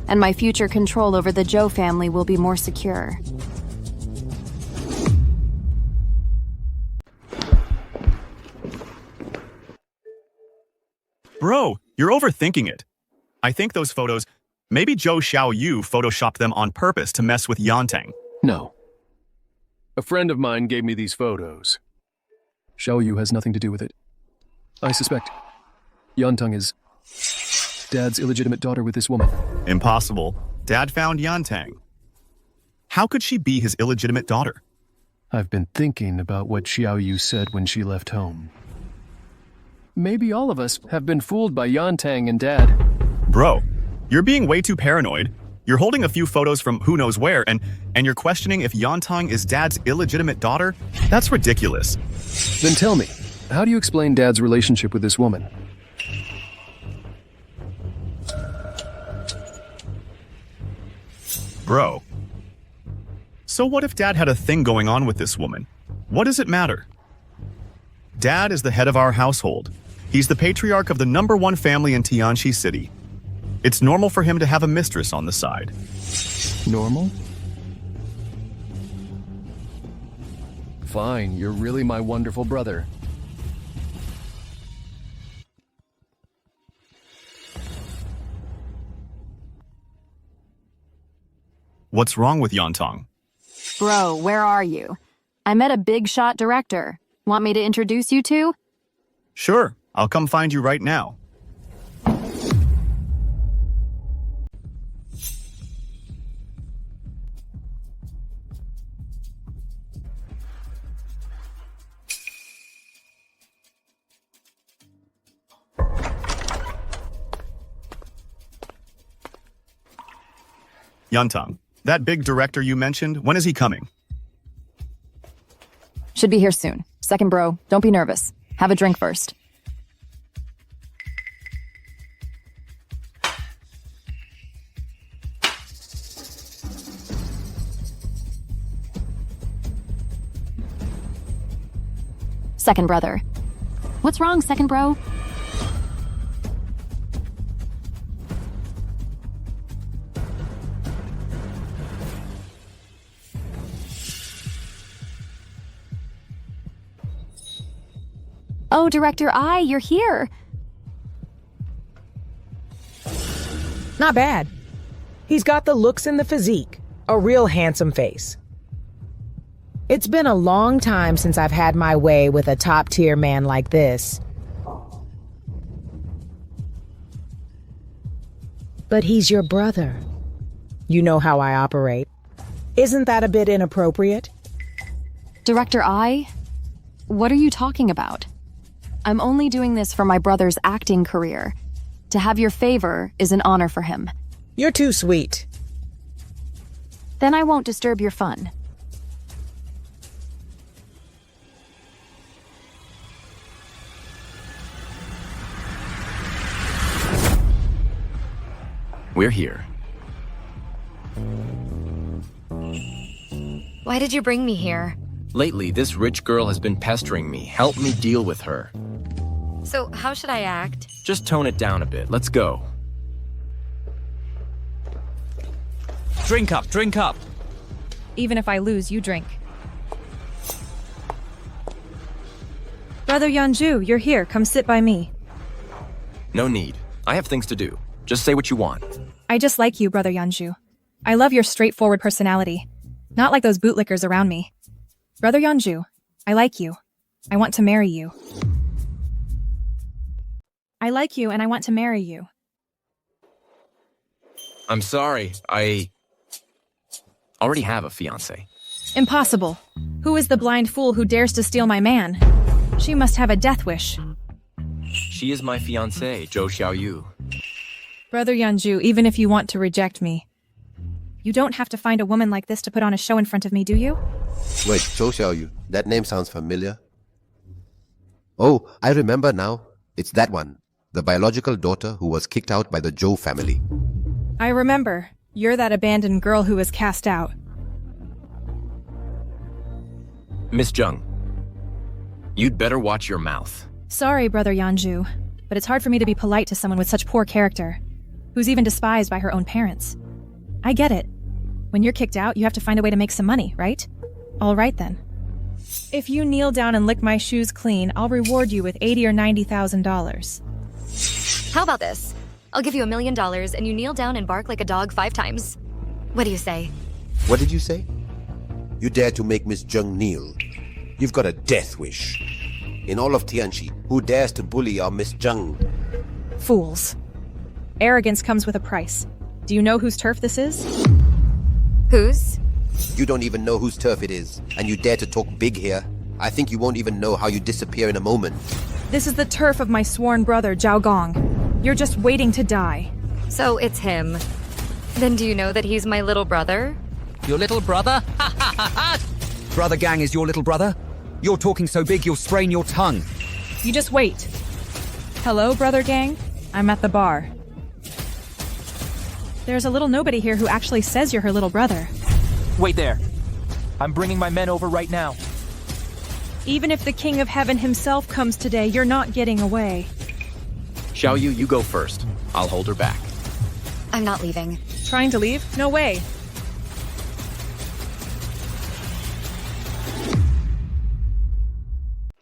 and my future control over the Zhou family will be more secure. Bro, you're overthinking it. I think those photos, maybe Zhou Xiaoyu photoshopped them on purpose to mess with Yantang. No. A friend of mine gave me these photos. Xiaoyu has nothing to do with it. I suspect Yantang is Dad's illegitimate daughter with this woman. Impossible. Dad found Yantang. How could she be his illegitimate daughter? I've been thinking about what Xiaoyu said when she left home. Maybe all of us have been fooled by Yantang and Dad. Bro, you're being way too paranoid. You're holding a few photos from who knows where, and you're questioning if Yantang is Dad's illegitimate daughter? That's ridiculous. Then tell me, how do you explain Dad's relationship with this woman? Bro. So what if Dad had a thing going on with this woman? What does it matter? Dad is the head of our household. He's the patriarch of the #1 family in Tianqi City. It's normal for him to have a mistress on the side. Normal? Fine, you're really my wonderful brother. What's wrong with Yantang? Bro, where are you? I met a big shot director. Want me to introduce you to? Sure, I'll come find you right now. Yantang, that big director you mentioned, when is he coming? Should be here soon. Second, bro, don't be nervous. Have a drink first. Second brother. What's wrong, second bro? Oh, Director I, you're here. Not bad. He's got the looks and the physique. A real handsome face. It's been a long time since I've had my way with a top-tier man like this. But he's your brother. You know how I operate. Isn't that a bit inappropriate? Director I? What are you talking about? I'm only doing this for my brother's acting career. To have your favor is an honor for him. You're too sweet. Then I won't disturb your fun. We're here. Why did you bring me here? Lately, this rich girl has been pestering me. Help me deal with her. So, how should I act? Just tone it down a bit. Let's go. Drink up, drink up. Even if I lose, you drink. Brother Yanju, you're here. Come sit by me. No need. I have things to do. Just say what you want. I just like you, Brother Yanju. I love your straightforward personality. Not like those bootlickers around me. Brother Yanju, I like you. I want to marry you. I like you and I want to marry you. I'm sorry. I already have a fiancé. Impossible. Who is the blind fool who dares to steal my man? She must have a death wish. She is my fiancée, Zhou Xiaoyu. Brother Yanju, even if you want to reject me, you don't have to find a woman like this to put on a show in front of me, do you? Wait, Zhou Xiaoyu, that name sounds familiar. Oh, I remember now. It's that one, the biological daughter who was kicked out by the Zhou family. I remember. You're that abandoned girl who was cast out. Miss Zheng, you'd better watch your mouth. Sorry, Brother Yanju, but it's hard for me to be polite to someone with such poor character, who's even despised by her own parents. I get it. When you're kicked out, you have to find a way to make some money, right? All right then. If you kneel down and lick my shoes clean, I'll reward you with $80,000 or $90,000. How about this? I'll give you $1 million and you kneel down and bark like a dog 5 times. What do you say? What did you say? You dare to make Miss Zheng kneel. You've got a death wish. In all of Tianxi, who dares to bully our Miss Zheng? Fools. Arrogance comes with a price. Do you know whose turf this is? Whose? You don't even know whose turf it is, and you dare to talk big here. I think you won't even know how you disappear in a moment. This is the turf of my sworn brother, Zhao Gong. You're just waiting to die. So it's him. Then do you know that he's my little brother? Your little brother? Ha ha ha ha! Brother Gang is your little brother? You're talking so big you'll sprain your tongue. You just wait. Hello, Brother Gang? I'm at the bar. There's a little nobody here who actually says you're her little brother. Wait there. I'm bringing my men over right now. Even if the King of Heaven himself comes today, you're not getting away. Xiaoyu, you go first. I'll hold her back. I'm not leaving. Trying to leave? No way.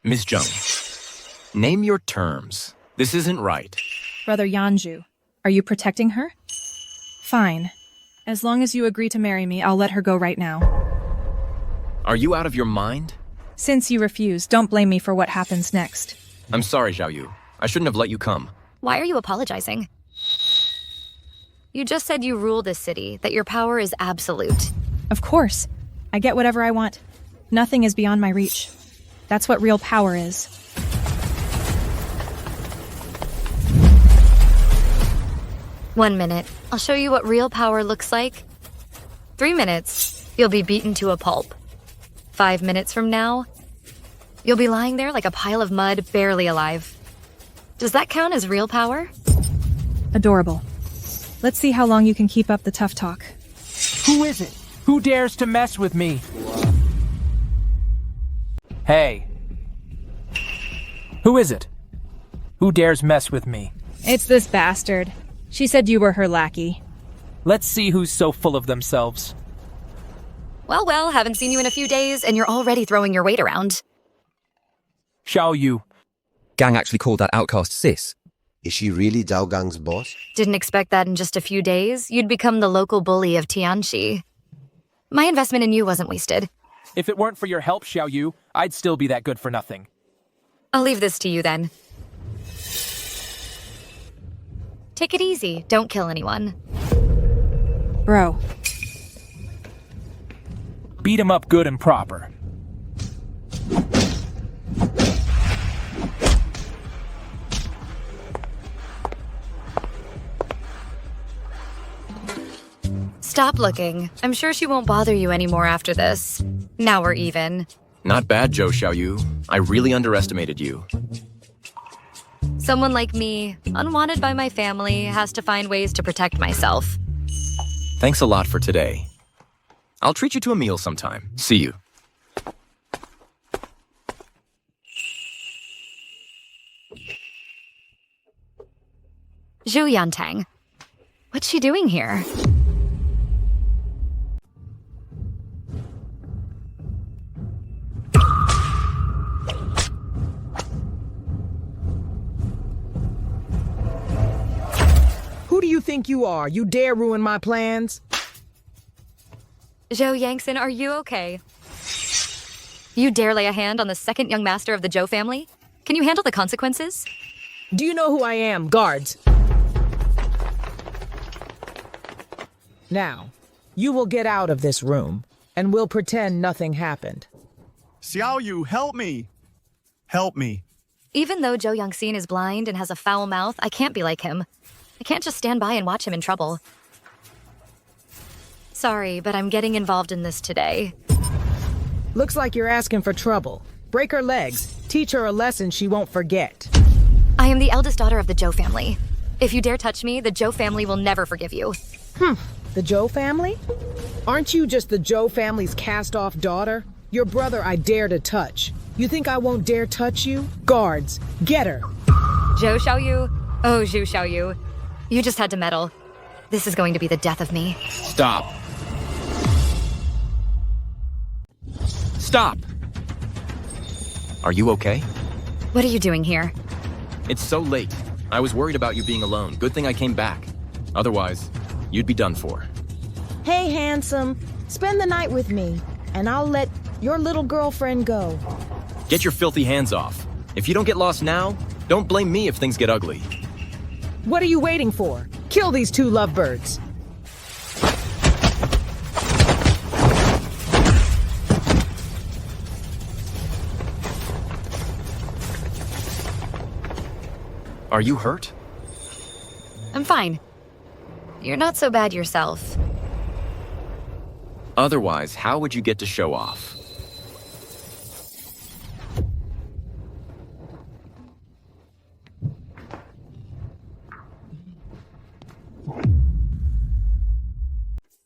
Miss Zheng, name your terms. This isn't right. Brother Yanju, are you protecting her? Fine. As long as you agree to marry me, I'll let her go right now. Are you out of your mind? Since you refuse, don't blame me for what happens next. I'm sorry, Xiaoyu. I shouldn't have let you come. Why are you apologizing? You just said you rule this city, that your power is absolute. Of course. I get whatever I want. Nothing is beyond my reach. That's what real power is. One minute. I'll show you what real power looks like. 3 minutes. You'll be beaten to a pulp. 5 minutes from now, you'll be lying there like a pile of mud, barely alive. Does that count as real power? Adorable. Let's see how long you can keep up the tough talk. Who is it? Who dares to mess with me? Hey. Who is it? Who dares mess with me? It's this bastard. She said you were her lackey. Let's see who's so full of themselves. Well, haven't seen you in a few days, and you're already throwing your weight around. Xiaoyu. Gang actually called that outcast sis. Is she really Zhao Gang's boss? Didn't expect that in just a few days. You'd become the local bully of Tianxi. My investment in you wasn't wasted. If it weren't for your help, Xiaoyu, I'd still be that good for nothing. I'll leave this to you then. Take it easy. Don't kill anyone. Bro. Beat him up good and proper. Stop looking. I'm sure she won't bother you anymore after this. Now we're even. Not bad, Zhou Xiaoyu. I really underestimated you. Someone like me, unwanted by my family, has to find ways to protect myself. Thanks a lot for today. I'll treat you to a meal sometime. See you. Zhu Yantang. What's she doing here? Who do you think you are? You dare ruin my plans? Zhou Yangson, are you okay? You dare lay a hand on the second young master of the Zhou family? Can you handle the consequences? Do you know who I am, guards? Now, you will get out of this room. and we'll pretend nothing happened. Xiaoyu, help me! Help me. Even though Zhou Yangxin is blind and has a foul mouth, I can't be like him. I can't just stand by and watch him in trouble. Sorry, but I'm getting involved in this today. Looks like you're asking for trouble. Break her legs. Teach her a lesson she won't forget. I am the eldest daughter of the Zhou family. If you dare touch me, the Zhou family will never forgive you. The Zhou family? Aren't you just the Zhou family's cast-off daughter? Your brother I dare to touch. You think I won't dare touch you? Guards, get her. Zhou Xiaoyu? Oh, Zhu Xiaoyu. You just had to meddle. This is going to be the death of me. Stop. Stop! Are you okay? What are you doing here? It's so late. I was worried about you being alone. Good thing I came back. Otherwise, you'd be done for. Hey, handsome. Spend the night with me, and I'll let your little girlfriend go. Get your filthy hands off. If you don't get lost now, don't blame me if things get ugly. What are you waiting for? Kill these two lovebirds. Are you hurt? I'm fine. You're not so bad yourself. Otherwise, how would you get to show off?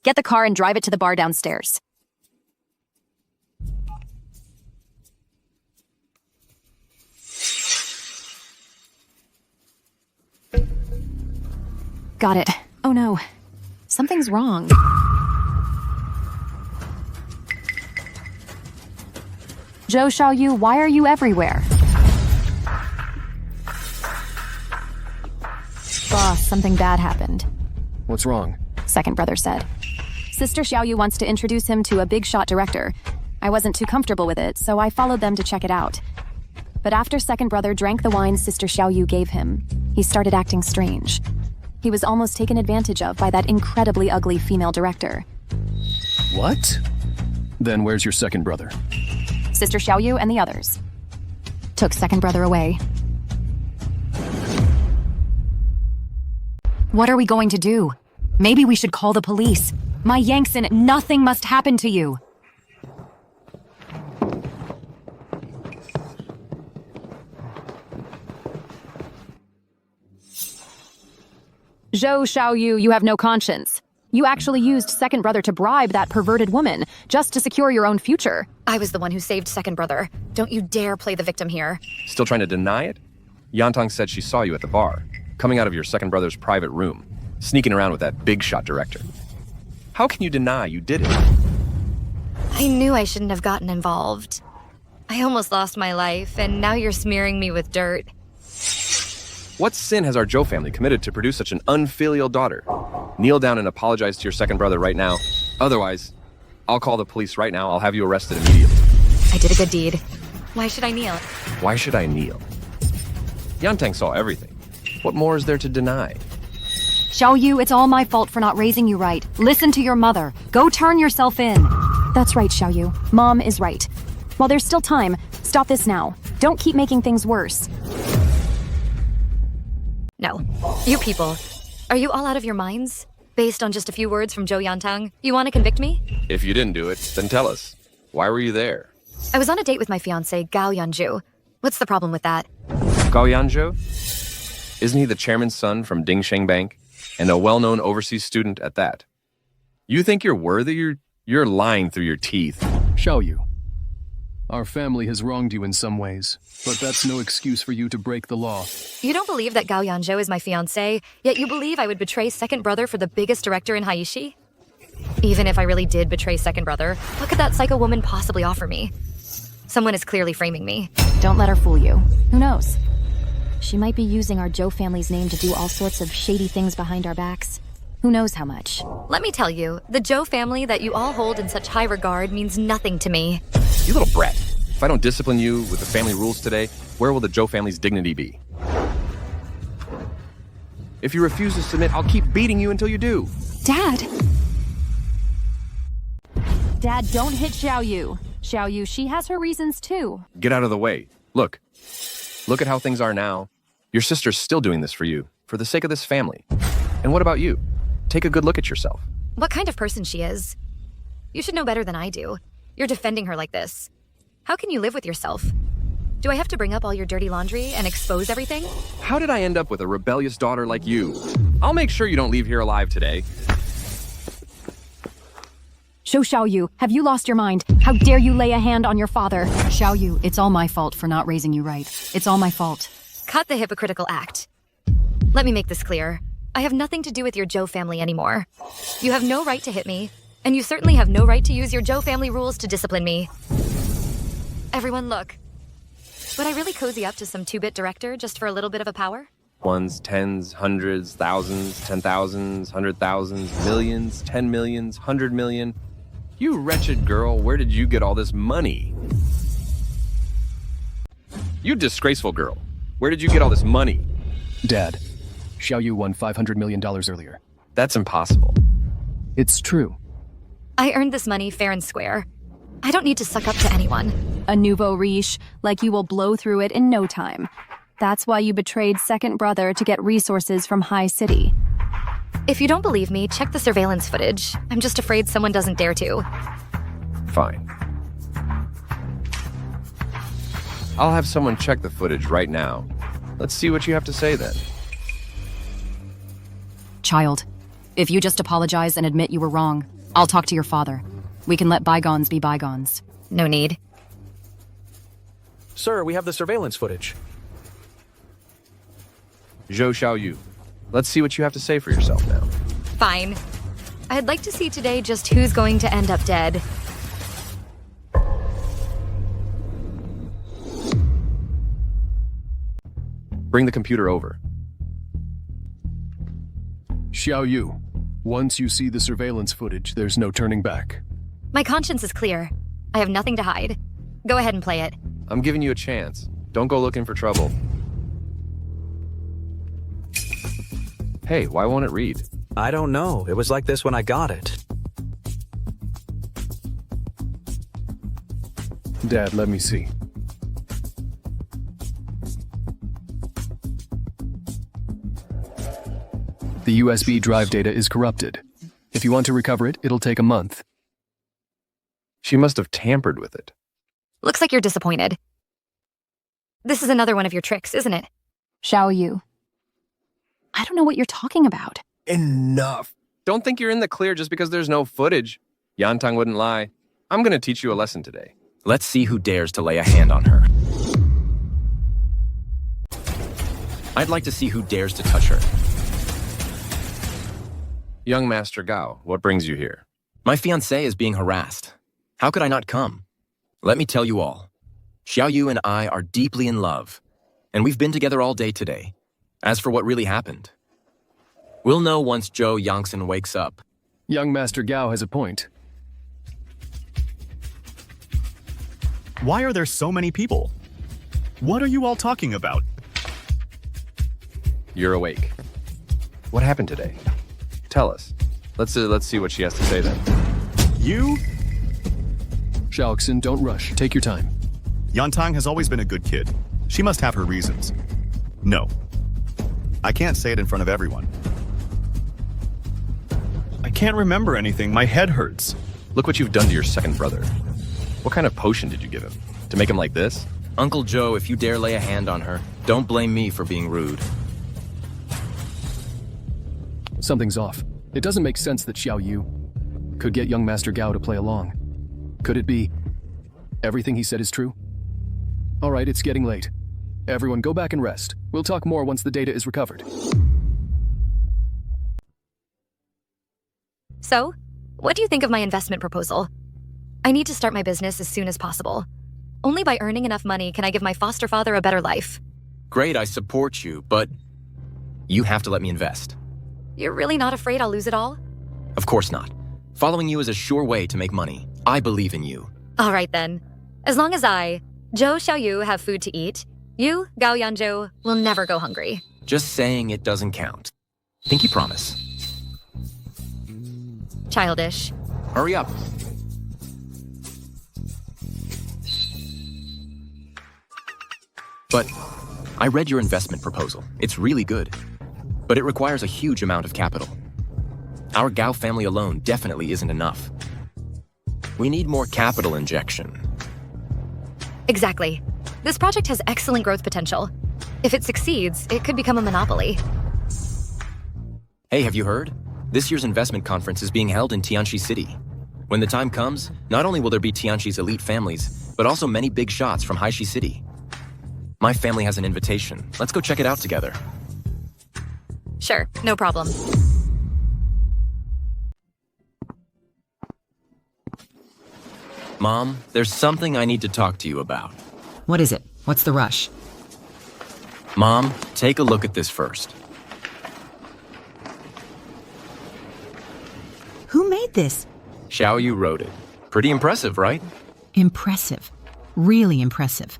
Get the car and drive it to the bar downstairs. Got it. Oh no. Something's wrong. Zhou Xiaoyu, why are you everywhere? Boss, something bad happened. What's wrong? Second brother said. Sister Xiaoyu wants to introduce him to a big shot director. I wasn't too comfortable with it, so I followed them to check it out. But after second brother drank the wine Sister Xiaoyu gave him, he started acting strange. He was almost taken advantage of by that incredibly ugly female director. What? Then where's your second brother? Sister Xiaoyu and the others took second brother away. What are we going to do? Maybe we should call the police. My Yangxin, nothing must happen to you. Zhou Xiaoyu, you have no conscience. You actually used second brother to bribe that perverted woman, just to secure your own future. I was the one who saved second brother. Don't you dare play the victim here. Still trying to deny it? Yantang said she saw you at the bar, coming out of your second brother's private room, sneaking around with that big shot director. How can you deny you did it? I knew I shouldn't have gotten involved. I almost lost my life, and now you're smearing me with dirt. What sin has our Zhou family committed to produce such an unfilial daughter? Kneel down and apologize to your second brother right now. Otherwise, I'll call the police right now. I'll have you arrested immediately. I did a good deed. Why should I kneel? Why should I kneel? Yantang saw everything. What more is there to deny? Xiaoyu, it's all my fault for not raising you right. Listen to your mother. Go turn yourself in. That's right, Xiaoyu. Mom is right. While there's still time, stop this now. Don't keep making things worse. No. You people. Are you all out of your minds? Based on just a few words from Zhou Yantang, you want to convict me? If you didn't do it, then tell us. Why were you there? I was on a date with my fiancé, Gao Yanzhu. What's the problem with that? Gao Yanzhou? Isn't he the chairman's son from Dingsheng Bank? And a well-known overseas student at that? You think you're worthy? You're lying through your teeth. Xiaoyu, our family has wronged you in some ways, but that's no excuse for you to break the law. You don't believe that Gao Yanzhou is my fiancé, yet you believe I would betray second brother for the biggest director in Haishi? Even if I really did betray second brother, what could that psycho woman possibly offer me? Someone is clearly framing me. Don't let her fool you. Who knows? She might be using our Zhou family's name to do all sorts of shady things behind our backs. Who knows how much? Let me tell you, the Zhou family that you all hold in such high regard means nothing to me. You little brat. If I don't discipline you with the family rules today, where will the Zhou family's dignity be? If you refuse to submit, I'll keep beating you until you do. Dad! Dad, don't hit Xiaoyu. Xiaoyu, she has her reasons too. Get out of the way. Look. Look at how things are now. Your sister's still doing this for you, for the sake of this family. And what about you? Take a good look at yourself. What kind of person she is? You should know better than I do. You're defending her like this. How can you live with yourself? Do I have to bring up all your dirty laundry and expose everything? How did I end up with a rebellious daughter like you? I'll make sure you don't leave here alive today. Shou Xiaoyu, have you lost your mind? How dare you lay a hand on your father? Xiaoyu, it's all my fault for not raising you right. It's all my fault. Cut the hypocritical act. Let me make this clear. I have nothing to do with your Zhou family anymore. You have no right to hit me, and you certainly have no right to use your Zhou family rules to discipline me. Everyone look. Would I really cozy up to some 2-bit director just for a little bit of a power? Ones, tens, hundreds, thousands, 10,000s, 100,000s, millions, 10 millions, 100 million. You wretched girl, where did you get all this money? You disgraceful girl, where did you get all this money? Dad, Xiaoyu won $500 million earlier. That's impossible. It's true. I earned this money fair and square. I don't need to suck up to anyone. A nouveau riche, like you will blow through it in no time. That's why you betrayed second brother to get resources from High City. If you don't believe me, check the surveillance footage. I'm just afraid someone doesn't dare to. Fine. I'll have someone check the footage right now. Let's see what you have to say then. Child, if you just apologize and admit you were wrong, I'll talk to your father. We can let bygones be bygones. No need. Sir, we have the surveillance footage. Zhou Xiaoyu, let's see what you have to say for yourself now. Fine. I'd like to see today just who's going to end up dead. Bring the computer over. Xiaoyu, once you see the surveillance footage, there's no turning back. My conscience is clear. I have nothing to hide. Go ahead and play it. I'm giving you a chance. Don't go looking for trouble. Hey, why won't it read? I don't know. It was like this when I got it. Dad, let me see. The USB drive data is corrupted. If you want to recover it, it'll take a month. She must have tampered with it. Looks like you're disappointed. This is another one of your tricks, isn't it? Xiaoyu. I don't know what you're talking about. Enough. Don't think you're in the clear just because there's no footage. Yantang wouldn't lie. I'm going to teach you a lesson today. Let's see who dares to lay a hand on her. I'd like to see who dares to touch her. Young Master Gao, what brings you here? My fiancée is being harassed. How could I not come? Let me tell you all. Xiaoyu and I are deeply in love, and we've been together all day today. As for what really happened, we'll know once Zhou Yangtze wakes up. Young Master Gao has a point. Why are there so many people? What are you all talking about? You're awake. What happened today? Tell us. Let's see what she has to say then. You? Xiaoxin, don't rush. Take your time. Yantang has always been a good kid. She must have her reasons. No. I can't say it in front of everyone. I can't remember anything. My head hurts. Look what you've done to your second brother. What kind of potion did you give him? To make him like this? Uncle Joe, if you dare lay a hand on her, don't blame me for being rude. Something's off. It doesn't make sense that Xiaoyu could get young Master Gao to play along. Could it be everything he said is true? All right, it's getting late. Everyone go back and rest. We'll talk more once the data is recovered. So, what do you think of my investment proposal? I need to start my business as soon as possible. Only by earning enough money can I give my foster father a better life. Great, I support you, but you have to let me invest. You're really not afraid I'll lose it all? Of course not. Following you is a sure way to make money. I believe in you. All right then. As long as I, Zhou Xiaoyu, have food to eat, you, Gao Yanzhou, will never go hungry. Just saying it doesn't count. Pinky promise. Childish. Hurry up. But I read your investment proposal. It's really good. But it requires a huge amount of capital. Our Gao family alone definitely isn't enough. We need more capital injection. Exactly. This project has excellent growth potential. If it succeeds, it could become a monopoly. Hey, have you heard? This year's investment conference is being held in Tianchi City. When the time comes, not only will there be Tianchi's elite families, but also many big shots from Haishi City. My family has an invitation. Let's go check it out together. Sure, no problem. Mom, there's something I need to talk to you about. What is it? What's the rush? Mom, take a look at this first. Who made this? Xiao Yu wrote it. Pretty impressive, right? Impressive. Really impressive.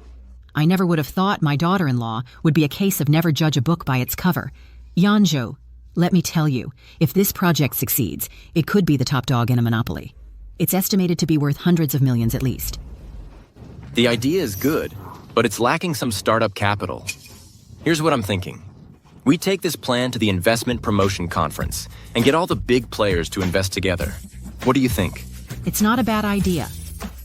I never would have thought my daughter-in-law would be a case of never judge a book by its cover. Yanzhou, let me tell you, if this project succeeds, it could be the top dog in a monopoly. It's estimated to be worth hundreds of millions at least. The idea is good, but it's lacking some startup capital. Here's what I'm thinking. We take this plan to the investment promotion conference and get all the big players to invest together. What do you think? It's not a bad idea,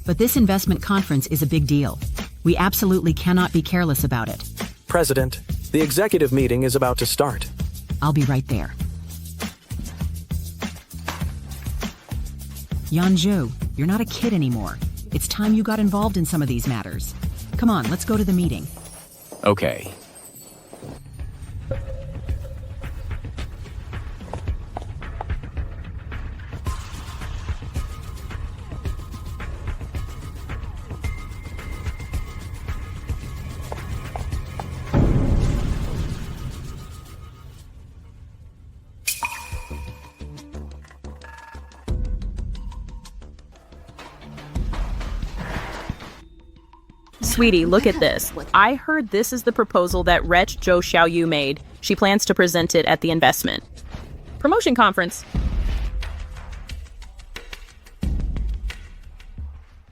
but this investment conference is a big deal. We absolutely cannot be careless about it. President, the executive meeting is about to start. I'll be right there. Yanzhou, you're not a kid anymore. It's time you got involved in some of these matters. Come on, let's go to the meeting. Okay. Sweetie, look at this. I heard this is the proposal that wretch Zhou Xiaoyu made. She plans to present it at the investment promotion conference.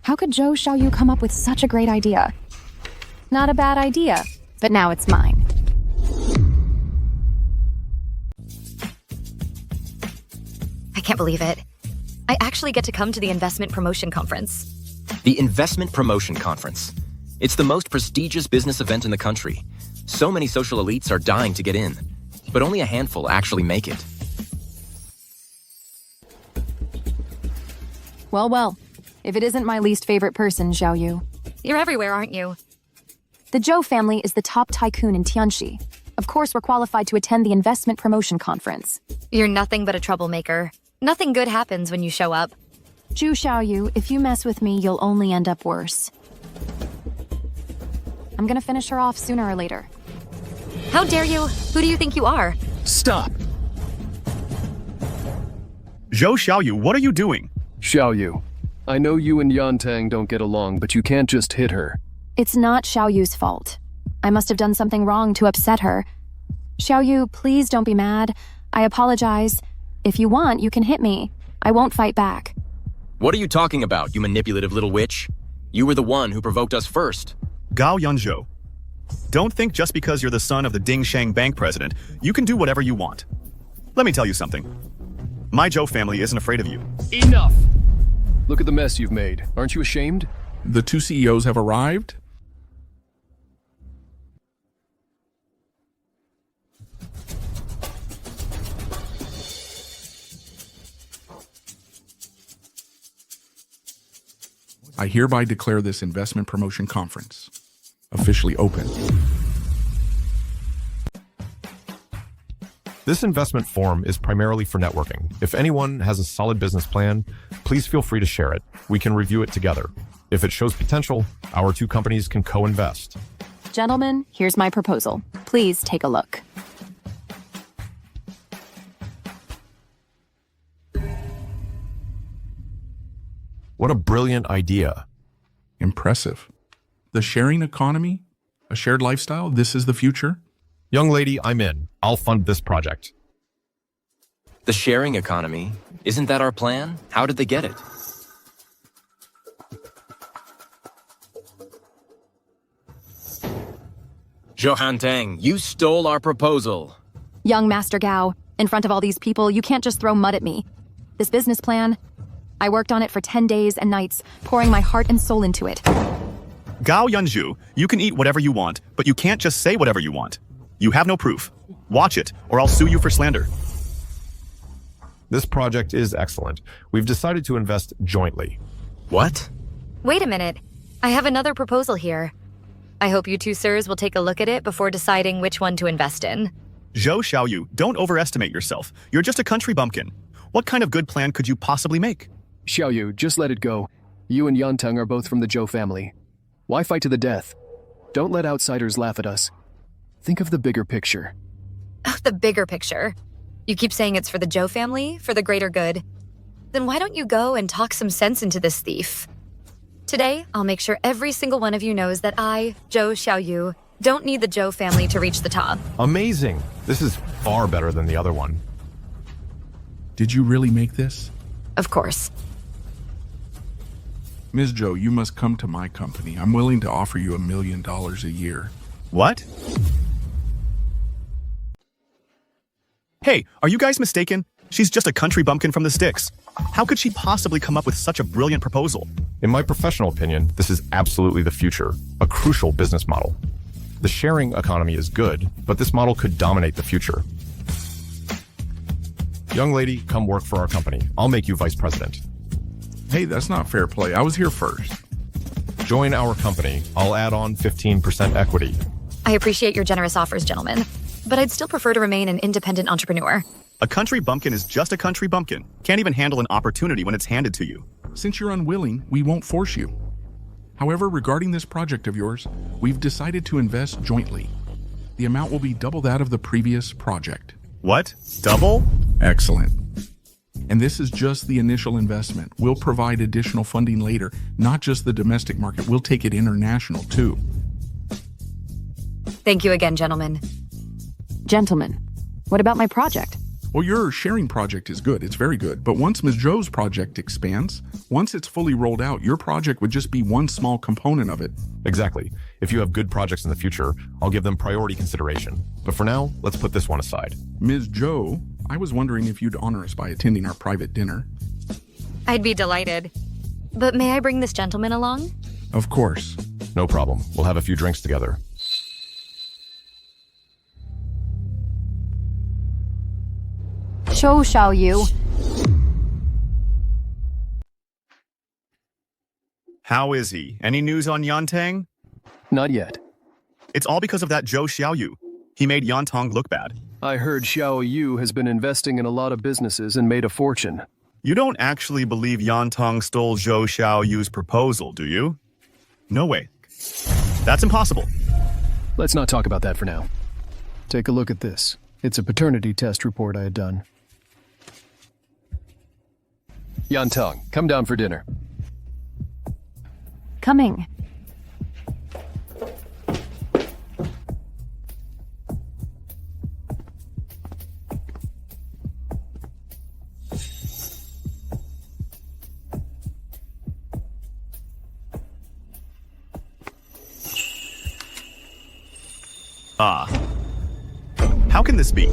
How could Zhou Xiaoyu come up with such a great idea? Not a bad idea, but now it's mine. I can't believe it. I actually get to come to the investment promotion conference. The Investment Promotion Conference. It's the most prestigious business event in the country. So many social elites are dying to get in, but only a handful actually make it. Well, if it isn't my least favorite person, Xiao Yu. You're everywhere, aren't you? The Zhou family is the top tycoon in Tianxi. Of course, we're qualified to attend the investment promotion conference. You're nothing but a troublemaker. Nothing good happens when you show up. Zhu Xiaoyu, if you mess with me, you'll only end up worse. I'm gonna finish her off sooner or later. How dare you? Who do you think you are? Stop! Zhou Xiaoyu, what are you doing? Xiaoyu, I know you and Yantang don't get along, but you can't just hit her. It's not Xiaoyu's fault. I must have done something wrong to upset her. Xiaoyu, please don't be mad. I apologize. If you want, you can hit me. I won't fight back. What are you talking about, you manipulative little witch? You were the one who provoked us first. Gao Yanzhou, don't think just because you're the son of the Dingsheng Bank president, you can do whatever you want. Let me tell you something. My Zhou family isn't afraid of you. Enough! Look at the mess you've made. Aren't you ashamed? The two CEOs have arrived? I hereby declare this investment promotion conference officially open. This investment forum is primarily for networking. If anyone has a solid business plan, please feel free to share it. We can review it together. If it shows potential, our two companies can co-invest. Gentlemen, here's my proposal. Please take a look. What a brilliant idea. Impressive. The sharing economy? A shared lifestyle? This is the future? Young lady, I'm in. I'll fund this project. The sharing economy? Isn't that our plan? How did they get it? Johan Tang, you stole our proposal. Young Master Gao, in front of all these people, you can't just throw mud at me. This business plan, I worked on it for 10 days and nights, pouring my heart and soul into it. Gao Yunju, you can eat whatever you want, but you can't just say whatever you want. You have no proof. Watch it, or I'll sue you for slander. This project is excellent. We've decided to invest jointly. What? Wait a minute. I have another proposal here. I hope you two sirs will take a look at it before deciding which one to invest in. Zhou Xiaoyu, don't overestimate yourself. You're just a country bumpkin. What kind of good plan could you possibly make? Xiaoyu, just let it go. You and Yanteng are both from the Zhou family. Why fight to the death? Don't let outsiders laugh at us. Think of the bigger picture. The bigger picture. You keep saying it's for the Zhou family, for the greater good. Then why don't you go and talk some sense into this thief? Today, I'll make sure every single one of you knows that I, Zhou Xiaoyu, don't need the Zhou family to reach the top. Amazing. This is far better than the other one. Did you really make this? Of course. Ms. Zhou, you must come to my company. I'm willing to offer you $1 million a year. What? Hey, are you guys mistaken? She's just a country bumpkin from the sticks. How could she possibly come up with such a brilliant proposal? In my professional opinion, this is absolutely the future, a crucial business model. The sharing economy is good, but this model could dominate the future. Young lady, come work for our company. I'll make you vice president. Hey, that's not fair play. I was here first. Join our company. I'll add on 15% equity. I appreciate your generous offers, gentlemen, but I'd still prefer to remain an independent entrepreneur. A country bumpkin is just a country bumpkin. Can't even handle an opportunity when it's handed to you. Since you're unwilling, we won't force you. However, regarding this project of yours, we've decided to invest jointly. The amount will be double that of the previous project. What? Double? Excellent. And this is just the initial investment. We'll provide additional funding later, not just the domestic market. We'll take it international, too. Thank you again, gentlemen. Gentlemen, what about my project? Well, your sharing project is good. It's very good. But once Ms. Zhou's project expands, once it's fully rolled out, your project would just be one small component of it. Exactly. If you have good projects in the future, I'll give them priority consideration. But for now, let's put this one aside. Ms. Zhou, I was wondering if you'd honor us by attending our private dinner. I'd be delighted. But may I bring this gentleman along? Of course. No problem. We'll have a few drinks together. Zhou Xiaoyu. How is he? Any news on Yanteng? Not yet. It's all because of that Zhou Xiaoyu. He made Yanteng look bad. I heard Xiao Yu has been investing in a lot of businesses and made a fortune. You don't actually believe Yanteng stole Zhou Xiaoyu's proposal, do you? No way. That's impossible. Let's not talk about that for now. Take a look at this. It's a paternity test report I had done. Yanteng, come down for dinner. Coming. How can this be?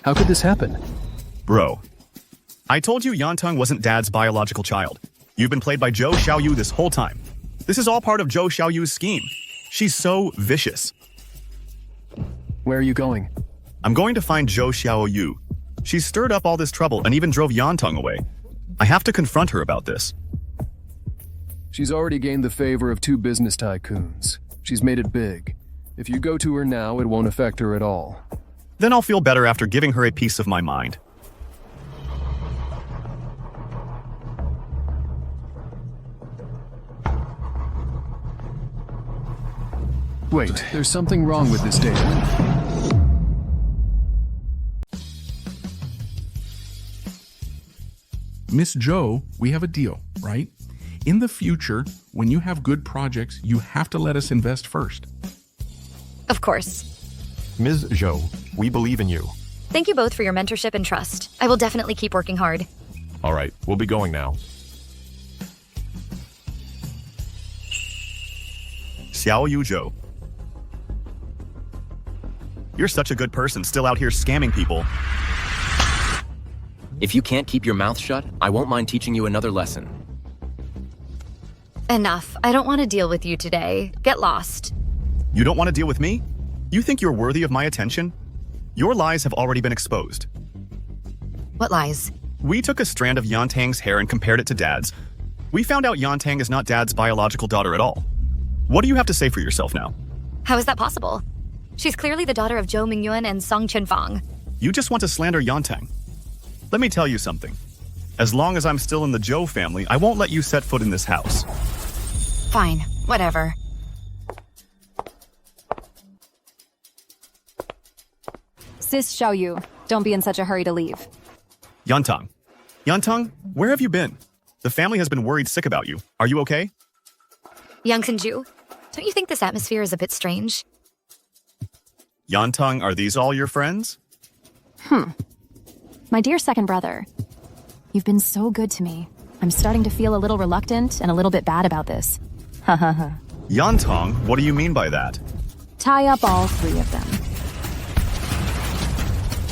How could this happen? Bro, I told you Yanteng wasn't Dad's biological child. You've been played by Zhou Xiaoyu this whole time. This is all part of Zhou Xiaoyu's scheme. She's so vicious. Where are you going? I'm going to find Zhou Xiaoyu. She's stirred up all this trouble and even drove Yanteng away. I have to confront her about this. She's already gained the favor of 2 business tycoons. She's made it big. If you go to her now, it won't affect her at all. Then I'll feel better after giving her a piece of my mind. Wait, there's something wrong with this data. Miss Zhou, we have a deal, right? In the future, when you have good projects, you have to let us invest first. Of course. Ms. Zhou, we believe in you. Thank you both for your mentorship and trust. I will definitely keep working hard. All right, we'll be going now. Xiao Yuzhou. You're such a good person, still out here scamming people. If you can't keep your mouth shut, I won't mind teaching you another lesson. Enough. I don't want to deal with you today. Get lost. You don't want to deal with me? You think you're worthy of my attention? Your lies have already been exposed. What lies? We took a strand of Yantang's hair and compared it to Dad's. We found out Yantang is not Dad's biological daughter at all. What do you have to say for yourself now? How is that possible? She's clearly the daughter of Zhou Mingyuan and Song Chenfang. You just want to slander Yantang. Let me tell you something. As long as I'm still in the Zhou family, I won't let you set foot in this house. Fine, whatever. Sis Xiaoyu, don't be in such a hurry to leave. Yantang. Yantang, where have you been? The family has been worried sick about you. Are you okay? Yang Sinju, don't you think this atmosphere is a bit strange? Yantang, are these all your friends? My dear second brother, you've been so good to me. I'm starting to feel a little reluctant and a little bit bad about this. Ha ha ha. Yantang, what do you mean by that? Tie up all three of them.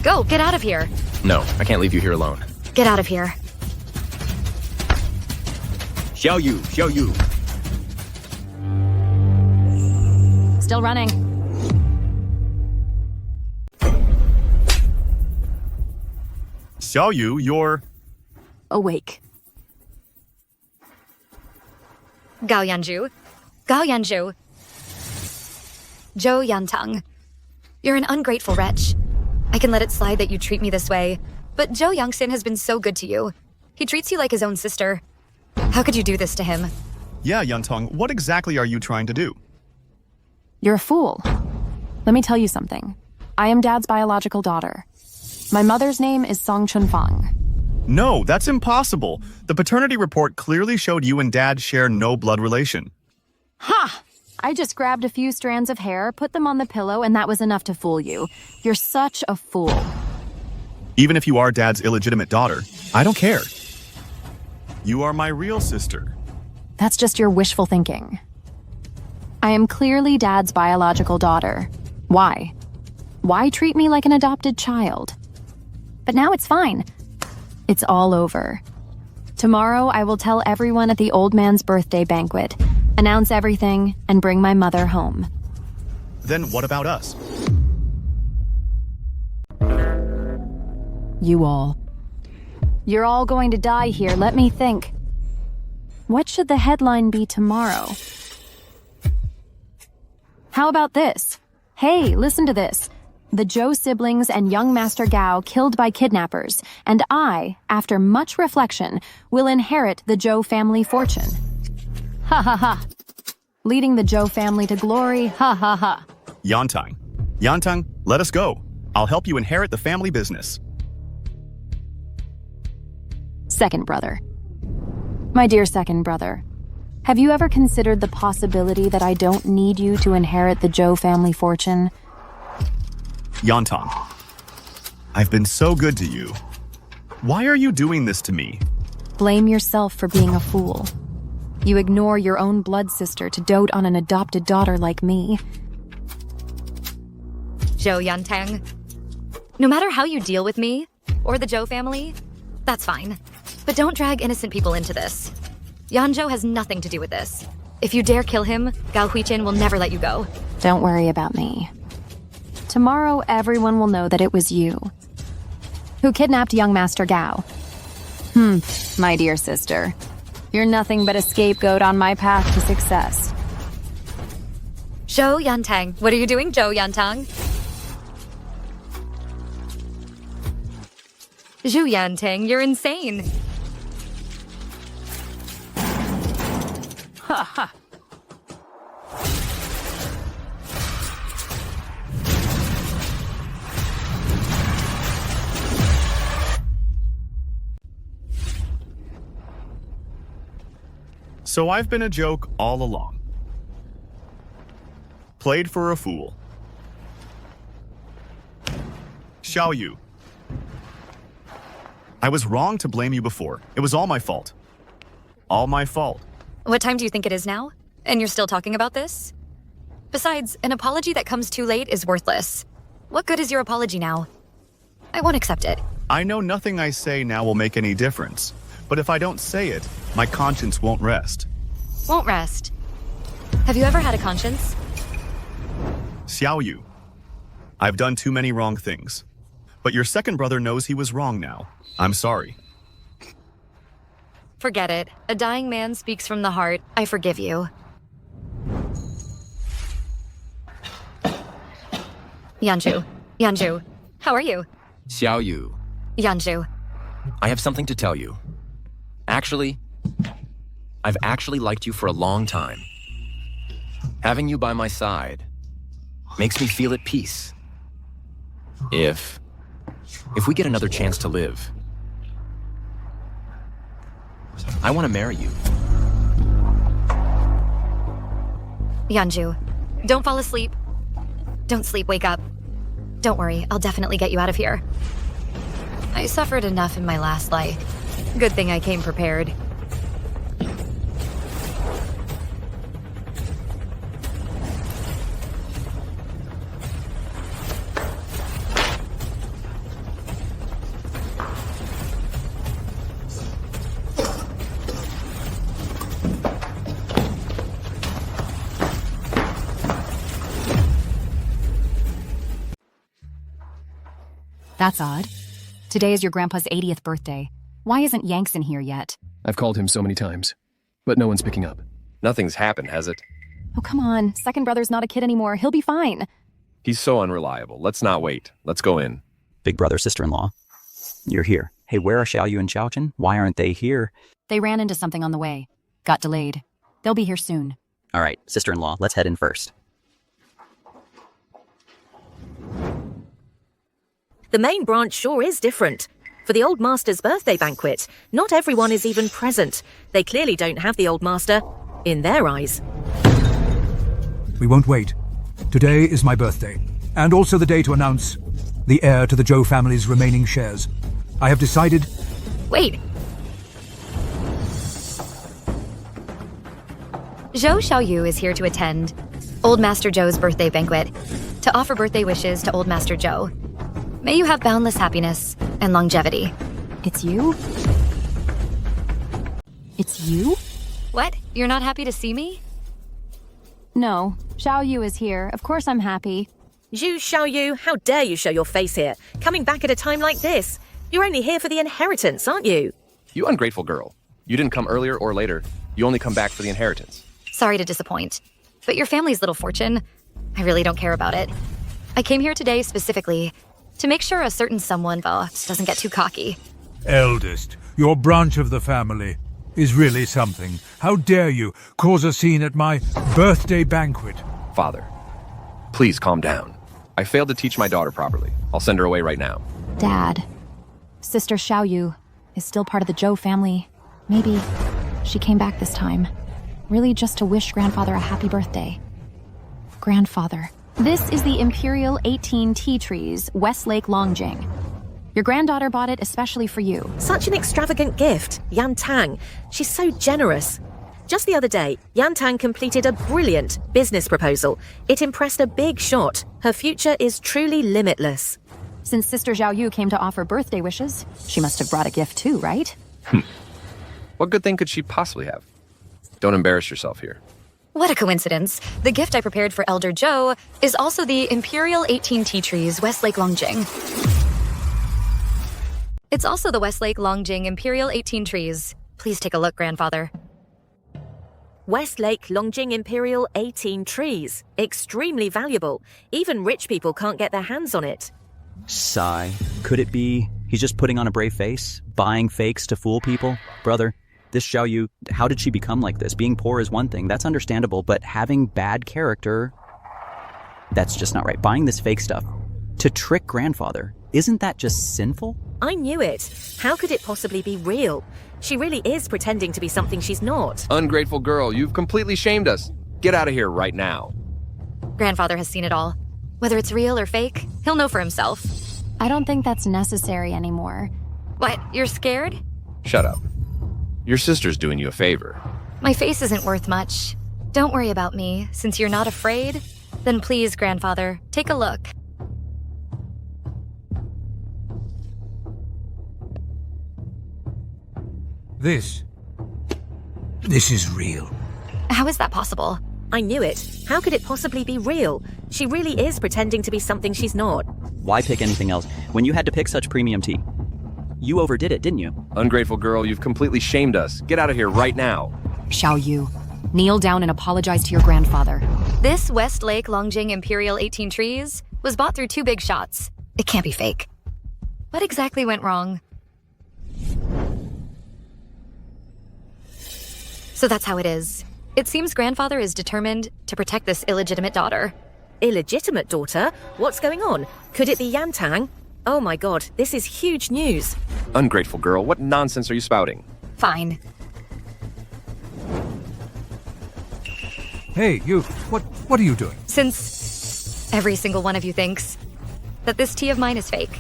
Go, get out of here. No, I can't leave you here alone. Get out of here. Xiaoyu, Xiaoyu. Still running. Xiaoyu, you're... Awake. Gao Yanju. Gao Yanju. Zhou Yantang. You're an ungrateful wretch. I can let it slide that you treat me this way, but Zhou Yangxin has been so good to you. He treats you like his own sister. How could you do this to him? Yeah, Yantang, what exactly are you trying to do? You're a fool. Let me tell you something. I am Dad's biological daughter. My mother's name is Song Chunfang. No, that's impossible. The paternity report clearly showed you and Dad share no blood relation. Ha! I just grabbed a few strands of hair, put them on the pillow, and that was enough to fool you. You're such a fool. Even if you are Dad's illegitimate daughter, I don't care. You are my real sister. That's just your wishful thinking. I am clearly Dad's biological daughter. Why? Why treat me like an adopted child? But now it's fine. It's all over. Tomorrow I will tell everyone at the old man's birthday banquet, announce everything, and bring my mother home. Then what about us? You all. You're all going to die here, let me think. What should the headline be tomorrow? How about this? Hey, listen to this. The Zhou siblings and young Master Gao killed by kidnappers, and I, after much reflection, will inherit the Zhou family fortune. Ha ha ha. Leading the Zhou family to glory, ha ha ha. Yantang. Yantang, let us go. I'll help you inherit the family business. Second brother. My dear second brother, have you ever considered the possibility that I don't need you to inherit the Zhou family fortune? Yantang, I've been so good to you. Why are you doing this to me? Blame yourself for being a fool. You ignore your own blood sister to dote on an adopted daughter like me. Zhou Yantang. No matter how you deal with me, or the Zhou family, that's fine. But don't drag innocent people into this. Yanzhou has nothing to do with this. If you dare kill him, Gao Huichen will never let you go. Don't worry about me. Tomorrow, everyone will know that it was you who kidnapped young Master Gao. My dear sister. You're nothing but a scapegoat on my path to success. Zhou Yantang. What are you doing, Zhou Yantang? Zhou Yantang, you're insane. Ha ha. So I've been a joke all along. Played for a fool. Xiaoyu. I was wrong to blame you before. It was all my fault. All my fault. What time do you think it is now? And you're still talking about this? Besides, an apology that comes too late is worthless. What good is your apology now? I won't accept it. I know nothing I say now will make any difference, but if I don't say it, my conscience won't rest. Won't rest. Have you ever had a conscience? Xiao Yu, I've done too many wrong things. But your second brother knows he was wrong now. I'm sorry. Forget it. A dying man speaks from the heart. I forgive you. Yanju, how are you? Xiao Yu, Yanju, I have something to tell you. Actually, I've actually liked you for a long time. Having you by my side makes me feel at peace. If we get another chance to live, I want to marry you. Yanju, don't fall asleep. Don't sleep, wake up. Don't worry, I'll definitely get you out of here. I suffered enough in my last life. Good thing I came prepared. That's odd. Today is your grandpa's 80th birthday. Why isn't Yanks in here yet? I've called him so many times, but no one's picking up. Nothing's happened, has it? Oh, come on. Second brother's not a kid anymore. He'll be fine. He's so unreliable. Let's not wait. Let's go in. Big brother, sister-in-law. You're here. Hey, where are Xiao Yu and Xiaojin? Why aren't they here? They ran into something on the way. Got delayed. They'll be here soon. All right, sister-in-law, let's head in first. The main branch sure is different. For the Old Master's birthday banquet, not everyone is even present. They clearly don't have the Old Master in their eyes. We won't wait. Today is my birthday, and also the day to announce the heir to the Zhou family's remaining shares. I have decided... Wait. Zhou Xiaoyu is here to attend Old Master Zhou's birthday banquet, to offer birthday wishes to Old Master Zhou. May you have boundless happiness and longevity. It's you? It's you? What? You're not happy to see me? No. Xiao Yu is here. Of course I'm happy. Zhu Xiaoyu, how dare you show your face here, coming back at a time like this? You're only here for the inheritance, aren't you? You ungrateful girl. You didn't come earlier or later. You only come back for the inheritance. Sorry to disappoint, but your family's little fortune, I really don't care about it. I came here today specifically to make sure a certain someone doesn't get too cocky. Eldest, your branch of the family is really something. How dare you cause a scene at my birthday banquet? Father, please calm down. I failed to teach my daughter properly. I'll send her away right now. Dad, Sister Xiao Yu is still part of the Zhou family. Maybe she came back this time, really just to wish Grandfather a happy birthday. Grandfather. This is the Imperial 18 tea trees, Westlake Longjing. Your granddaughter bought it especially for you. Such an extravagant gift, Yan Tang. She's so generous. Just the other day, Yan Tang completed a brilliant business proposal. It impressed a big shot. Her future is truly limitless. Since Sister Xiao Yu came to offer birthday wishes, she must have brought a gift too, right? What good thing could she possibly have? Don't embarrass yourself here. What a coincidence. The gift I prepared for Elder Zhou is also the Imperial 18 tea trees, Westlake Longjing. It's also the Westlake Longjing Imperial 18 trees. Please take a look, Grandfather. Westlake Longjing Imperial 18 trees. Extremely valuable. Even rich people can't get their hands on it. Sigh. Could it be he's just putting on a brave face? Buying fakes to fool people? Brother, this Xiao Yu, how did she become like this? Being poor is one thing, that's understandable, but having bad character, that's just not right. Buying this fake stuff to trick Grandfather, isn't that just sinful? I knew it. How could it possibly be real? She really is pretending to be something she's not. Ungrateful girl, you've completely shamed us. Get out of here right now. Grandfather has seen it all. Whether it's real or fake, he'll know for himself. I don't think that's necessary anymore. What, you're scared? Shut up. Your sister's doing you a favor. My face isn't worth much. Don't worry about me, since you're not afraid. Then please, grandfather, take a look. This is real. How is that possible? I knew it. How could it possibly be real? She really is pretending to be something she's not. Why pick anything else when you had to pick such premium tea? You overdid it, didn't you? Ungrateful girl, you've completely shamed us. Get out of here right now. Xiao Yu, kneel down and apologize to your grandfather. This Westlake Longjing Imperial 18 trees was bought through 2 big shots. It can't be fake. What exactly went wrong? So that's how it is. It seems grandfather is determined to protect this illegitimate daughter. Illegitimate daughter? What's going on? Could it be Yantang? Oh my god, this is huge news. Ungrateful girl, what nonsense are you spouting? Fine. Hey, you, what are you doing? Since every single one of you thinks that this tea of mine is fake,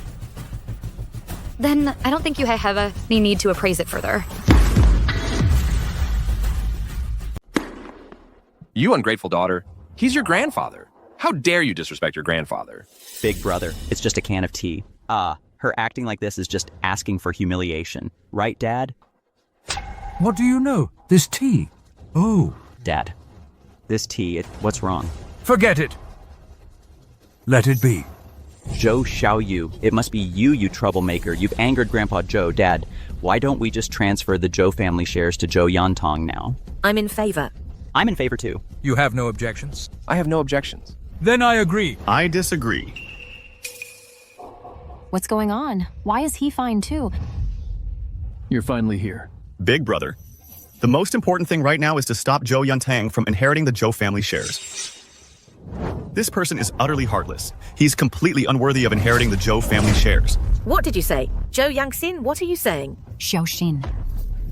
then I don't think you have any need to appraise it further. You ungrateful daughter. He's your grandfather. How dare you disrespect your grandfather? Big brother, it's just a can of tea. Her acting like this is just asking for humiliation. Right, Dad? What do you know? This tea? Oh. Dad, this tea, what's wrong? Forget it. Let it be. Zhou Xiaoyu, it must be you troublemaker. You've angered Grandpa Zhou. Dad, why don't we just transfer the Zhou family shares to Zhou Yantang now? I'm in favor. I'm in favor too. You have no objections? I have no objections. Then I agree. I disagree. What's going on? Why is he fine too? You're finally here. Big brother. The most important thing right now is to stop Zhou Yantang from inheriting the Zhou family shares. This person is utterly heartless. He's completely unworthy of inheriting the Zhou family shares. What did you say? Zhou Yangxin, what are you saying? Xiaoxin,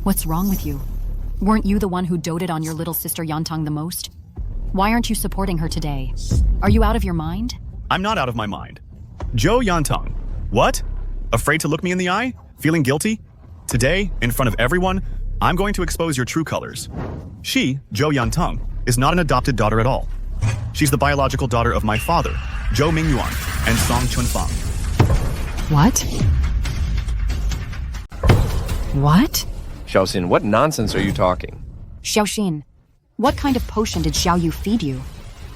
what's wrong with you? Weren't you the one who doted on your little sister Yantang the most? Why aren't you supporting her today? Are you out of your mind? I'm not out of my mind. Zhou Yantang. What? Afraid to look me in the eye? Feeling guilty? Today, in front of everyone, I'm going to expose your true colors. She, Zhou Yantang, is not an adopted daughter at all. She's the biological daughter of my father, Zhou Mingyuan, and Song Chunfang. What? What? Xiaoxin, what nonsense are you talking? Xiaoxin, what kind of potion did Xiao Yu feed you?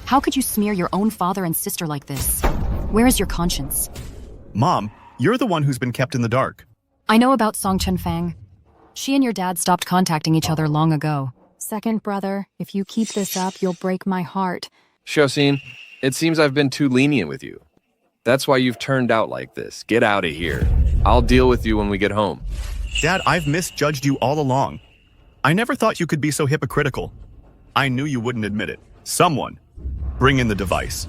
How could you smear your own father and sister like this? Where is your conscience? Mom, you're the one who's been kept in the dark. I know about Song Chunfang. She and your dad stopped contacting each other long ago. Second brother, if you keep this up, you'll break my heart. Xiaoxin, it seems I've been too lenient with you. That's why you've turned out like this. Get out of here. I'll deal with you when we get home. Dad, I've misjudged you all along. I never thought you could be so hypocritical. I knew you wouldn't admit it. Someone, bring in the device.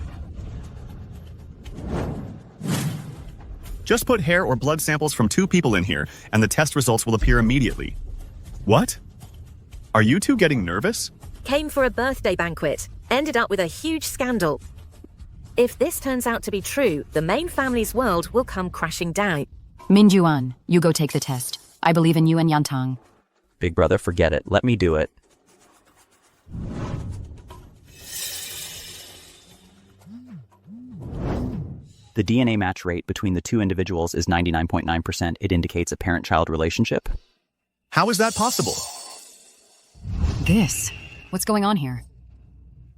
Just put hair or blood samples from 2 people in here, and the test results will appear immediately. What? Are you 2 getting nervous? Came for a birthday banquet. Ended up with a huge scandal. If this turns out to be true, the main family's world will come crashing down. Minjuan, you go take the test. I believe in you and Yantang. Big brother, forget it. Let me do it. The DNA match rate between the 2 individuals is 99.9%. It indicates a parent-child relationship. How is that possible? What's going on here?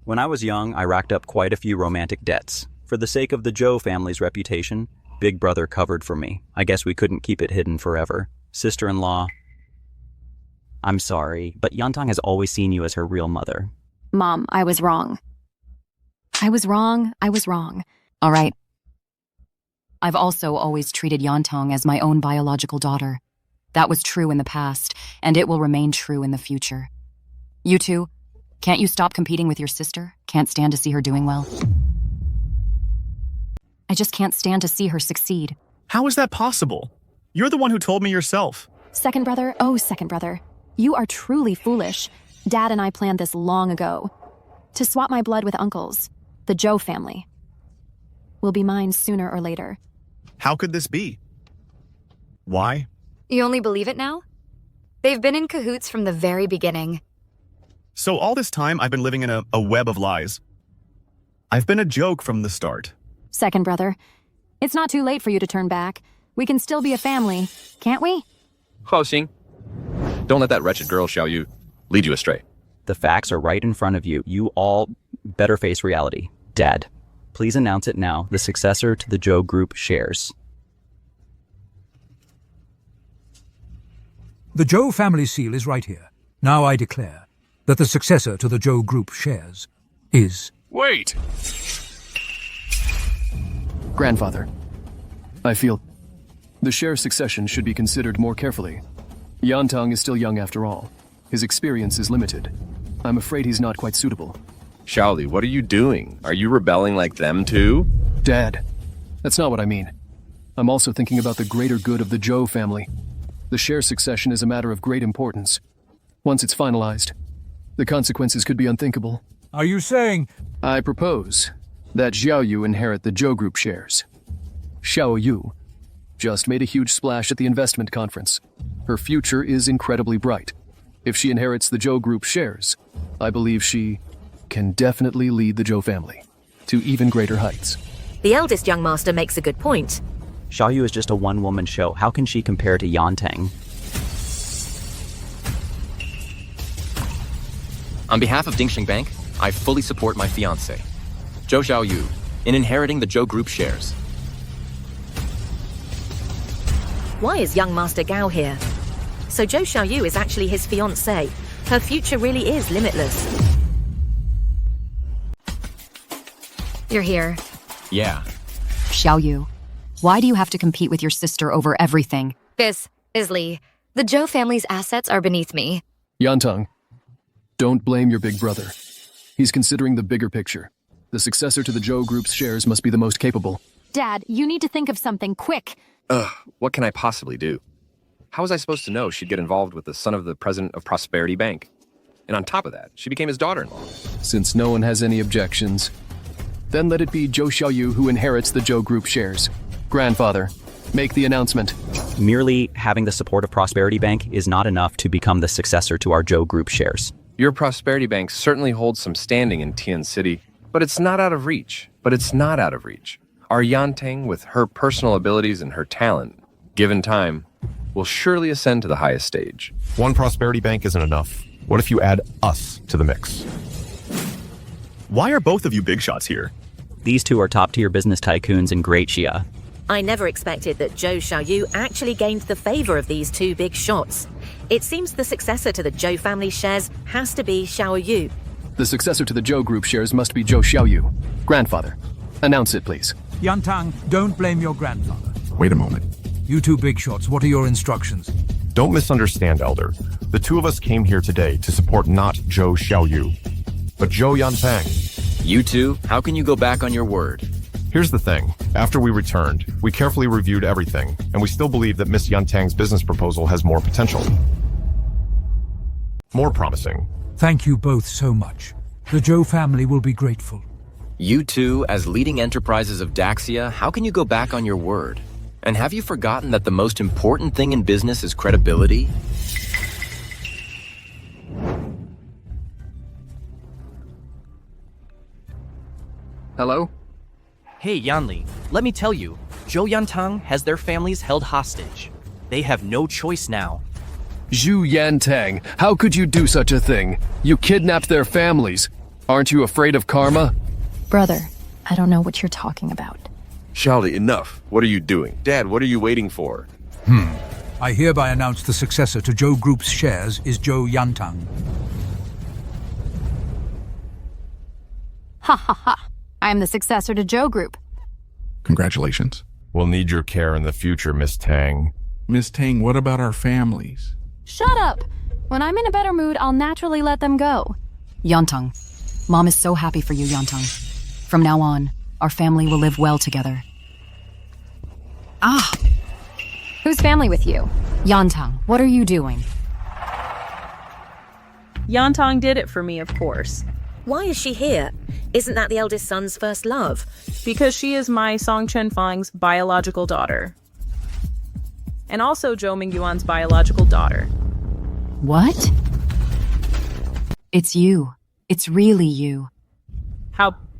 When I was young, I racked up quite a few romantic debts. For the sake of the Zhou family's reputation, Big brother covered for me. I guess we couldn't keep it hidden forever. Sister-in-law, I'm sorry, but Yantang has always seen you as her real mother. Mom, I was wrong. I was wrong. All right. I've also always treated Yantang as my own biological daughter. That was true in the past, and it will remain true in the future. You 2, can't you stop competing with your sister? Can't stand to see her doing well? I just can't stand to see her succeed. How is that possible? You're the one who told me yourself. Second brother, you are truly foolish. Dad and I planned this long ago. To swap my blood with uncles. The Zhou family will be mine sooner or later. How could this be? Why? You only believe it now? They've been in cahoots from the very beginning. So all this time I've been living in a web of lies. I've been a joke from the start. Second brother, it's not too late for you to turn back. We can still be a family, can't we? 好行. Don't let that wretched girl Xiaoyu lead you astray. The facts are right in front of you. You all better face reality. Dad, please announce it now. The successor to the Zhou Group shares. The Zhou family seal is right here. Now I declare that the successor to the Zhou Group shares is... Wait! Grandfather, I feel the share succession should be considered more carefully. Yantang is still young after all. His experience is limited. I'm afraid he's not quite suitable. Shaoli, what are you doing? Are you rebelling like them too? Dad, that's not what I mean. I'm also thinking about the greater good of the Zhou family. The share succession is a matter of great importance. Once it's finalized, the consequences could be unthinkable. Are you saying... I propose that Xiaoyu inherit the Zhou Group shares. Xiaoyu just made a huge splash at the investment conference. Her future is incredibly bright. If she inherits the Zhou Group shares, I believe she can definitely lead the Zhou family to even greater heights. The eldest young master makes a good point. Xiaoyu is just a one-woman show. How can she compare to Yantang? On behalf of Dingxing Bank, I fully support my fiancé, Zhou Xiaoyu, in inheriting the Zhou Group shares. Why is young Master Gao here? So Zhou Xiaoyu is actually his fiancée. Her future really is limitless. You're here. Yeah. Xiaoyu, why do you have to compete with your sister over everything? This is Li. The Zhou family's assets are beneath me. Yantang, don't blame your big brother. He's considering the bigger picture. The successor to the Zhou Group's shares must be the most capable. Dad, you need to think of something quick. What can I possibly do? How was I supposed to know she'd get involved with the son of the president of Prosperity Bank? And on top of that, she became his daughter-in-law. Since no one has any objections, then let it be Zhou Xiaoyu who inherits the Zhou Group shares. Grandfather, make the announcement. Merely having the support of Prosperity Bank is not enough to become the successor to our Zhou Group shares. Your Prosperity Bank certainly holds some standing in Tian City, but it's not out of reach. Our Yantang, with her personal abilities and her talent, given time, will surely ascend to the highest stage. One Prosperity Bank isn't enough. What if you add us to the mix? Why are both of you big shots here? These two are top-tier business tycoons in Great Xia. I never expected that Zhou Xiaoyu actually gained the favor of these two big shots. It seems the successor to the Zhou family shares has to be Xiaoyu. The successor to the Zhou Group shares must be Zhou Xiaoyu. Grandfather, announce it, please. Yantang, don't blame your grandfather. Wait a moment. You two big shots, what are your instructions? Don't misunderstand, Elder. The two of us came here today to support not Zhou Xiaoyu, but Zhou Yantang. You two, how can you go back on your word? Here's the thing. After we returned, we carefully reviewed everything, and we still believe that Miss Yantang's business proposal has more potential. More promising. Thank you both so much. The Zhou family will be grateful. You two, as leading enterprises of Daxia, how can you go back on your word? And have you forgotten that the most important thing in business is credibility? Hello? Hey, Yanli, let me tell you, Zhou Yantang has their families held hostage. They have no choice now. Zhu Yantang, how could you do such a thing? You kidnapped their families. Aren't you afraid of karma? Brother, I don't know what you're talking about. Shaoli, enough. What are you doing? Dad, what are you waiting for? I hereby announce the successor to Zhou Group's shares is Zhou Yantang. Ha ha ha. I am the successor to Zhou Group. Congratulations. We'll need your care in the future, Miss Tang. Miss Tang, what about our families? Shut up! When I'm in a better mood, I'll naturally let them go. Yantang, Mom is so happy for you, Yantang. From now on, our family will live well together. Ah! Whose family with you? Yantang, what are you doing? Yantang did it for me, of course. Why is she here? Isn't that the eldest son's first love? Because she is my Song Chenfang's biological daughter. And also Zhou Mingyuan's biological daughter. What? It's you. It's really you.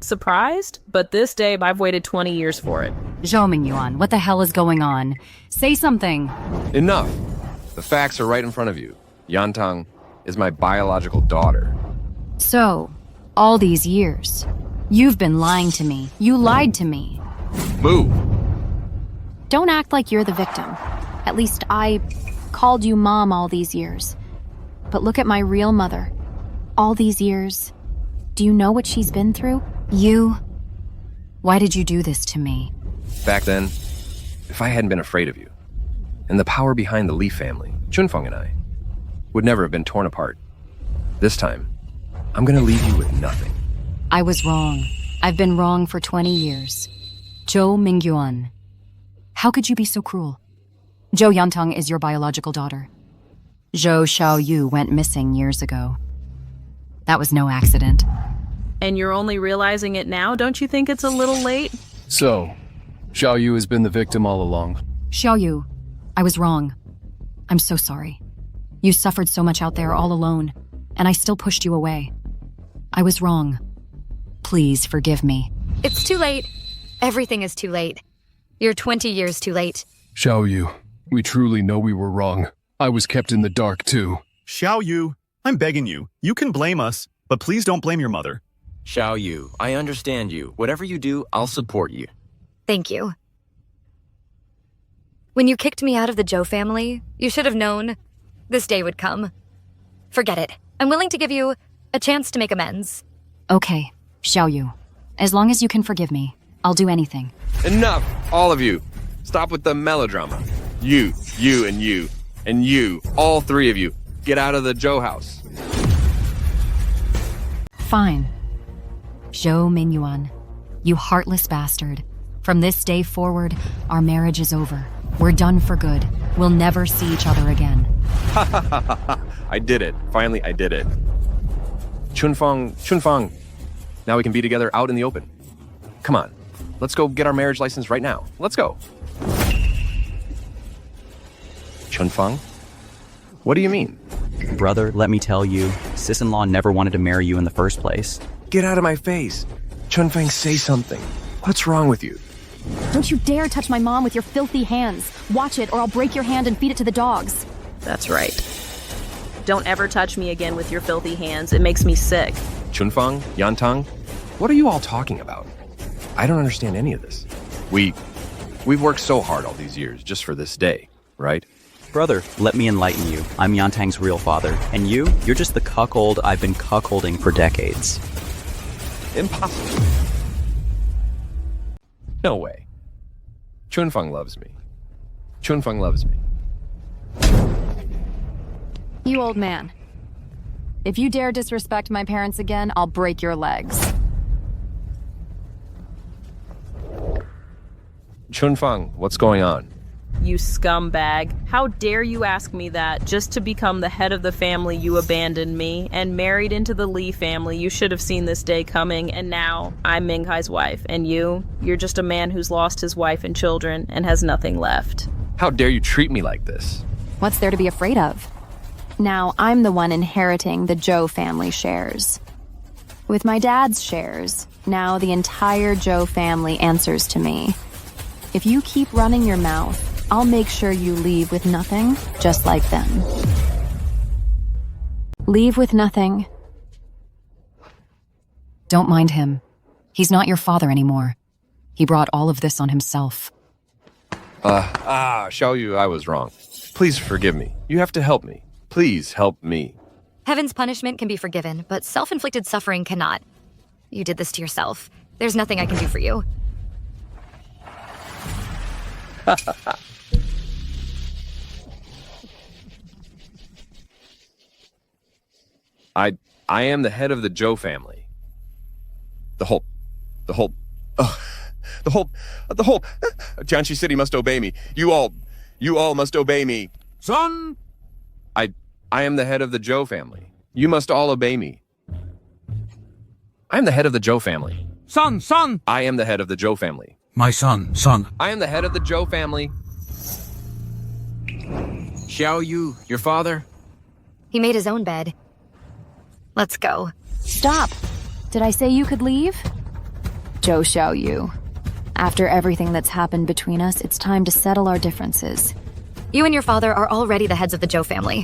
Surprised? But this day, I've waited 20 years for it. Zhou Mingyuan, what the hell is going on? Say something. Enough. The facts are right in front of you. Yantang is my biological daughter. So, all these years, you've been lying to me. You lied to me. Move. Don't act like you're the victim. At least I called you Mom all these years. But look at my real mother. All these years. Do you know what she's been through? You? Why did you do this to me? Back then, if I hadn't been afraid of you, and the power behind the Li family, Chunfeng and I, would never have been torn apart. This time, I'm gonna leave you with nothing. I was wrong. I've been wrong for 20 years. Zhou Mingyuan. How could you be so cruel? Zhou Yantang is your biological daughter. Zhou Xiaoyu went missing years ago. That was no accident. And you're only realizing it now? Don't you think it's a little late? So, Xiaoyu has been the victim all along. Xiaoyu, I was wrong. I'm so sorry. You suffered so much out there all alone, and I still pushed you away. I was wrong. Please forgive me. It's too late. Everything is too late. You're 20 years too late. Xiaoyu, we truly know we were wrong. I was kept in the dark too. Xiaoyu, I'm begging you. You can blame us, but please don't blame your mother. Xiaoyu, I understand you. Whatever you do, I'll support you. Thank you. When you kicked me out of the Zhou family, you should have known this day would come. Forget it. I'm willing to give you a chance to make amends. Okay, Xiaoyu. As long as you can forgive me, I'll do anything. Enough, all of you. Stop with the melodrama. You, and you, all three of you, get out of the Zhou house. Fine. Zhou Mingyuan, you heartless bastard. From this day forward, our marriage is over. We're done for good. We'll never see each other again. I did it. Finally, I did it. Chunfeng. Now we can be together out in the open. Come on. Let's go get our marriage license right now. Let's go. Chunfeng? What do you mean? Brother, let me tell you, sis-in-law never wanted to marry you in the first place. Get out of my face. Chunfeng, say something. What's wrong with you? Don't you dare touch my mom with your filthy hands. Watch it or I'll break your hand and feed it to the dogs. That's right. Don't ever touch me again with your filthy hands. It makes me sick. Chunfeng, Yantang, what are you all talking about? I don't understand any of this. We've worked so hard all these years just for this day, right? Brother, let me enlighten you. I'm Yantang's real father. And you're just the cuckold I've been cuckolding for decades. Impossible. No way. Chunfeng loves me. Chunfeng loves me. You old man. If you dare disrespect my parents again, I'll break your legs. Chunfeng, what's going on? You scumbag. How dare you ask me that? Just to become the head of the family, you abandoned me and married into the Li family. You should have seen this day coming, and now I'm Minghai's wife. And you're just a man who's lost his wife and children and has nothing left. How dare you treat me like this? What's there to be afraid of? Now I'm the one inheriting the Zhou family shares. With my dad's shares, now the entire Zhou family answers to me. If you keep running your mouth, I'll make sure you leave with nothing, just like them. Leave with nothing. Don't mind him. He's not your father anymore. He brought all of this on himself. Xiaoyu, I was wrong. Please forgive me. You have to help me. Please help me. Heaven's punishment can be forgiven, but self-inflicted suffering cannot. You did this to yourself. There's nothing I can do for you. I am the head of the Zhou family. The whole Jiangxi City must obey me. You all must obey me. Son! I am the head of the Zhou family. You must all obey me. I am the head of the Zhou family. Son! I am the head of the Zhou family. My son. I am the head of the Zhou family. Xiaoyu, your father? He made his own bed. Let's go. Stop. Did I say you could leave? Zhou Xiaoyu. After everything that's happened between us, it's time to settle our differences. You and your father are already the heads of the Zhou family.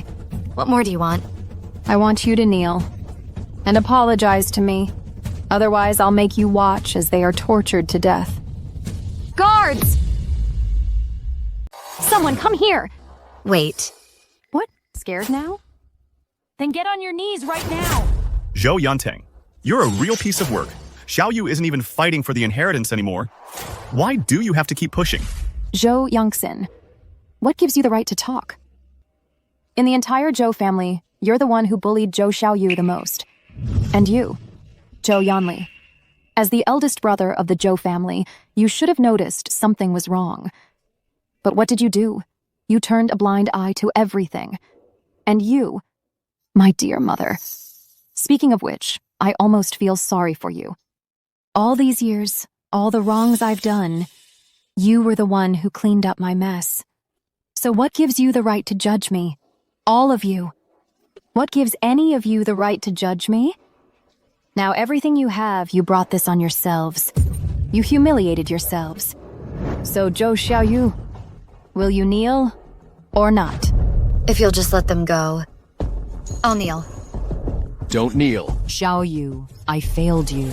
What more do you want? I want you to kneel and apologize to me. Otherwise, I'll make you watch as they are tortured to death. Guards! Someone come here! Wait. What? Scared now? Then get on your knees right now! Zhou Yantang, you're a real piece of work. Xiaoyu isn't even fighting for the inheritance anymore. Why do you have to keep pushing? Zhou Yangxin, what gives you the right to talk? In the entire Zhou family, you're the one who bullied Zhou Xiaoyu the most. And you, Zhou Yanli. As the eldest brother of the Zhou family, you should have noticed something was wrong. But what did you do? You turned a blind eye to everything. And you, my dear mother. Speaking of which, I almost feel sorry for you. All these years, all the wrongs I've done, you were the one who cleaned up my mess. So what gives you the right to judge me? All of you. What gives any of you the right to judge me? Now everything you have, you brought this on yourselves. You humiliated yourselves. So Zhou Xiaoyu, will you kneel or not? If you'll just let them go. I'll kneel. Don't kneel. Xiaoyu, I failed you.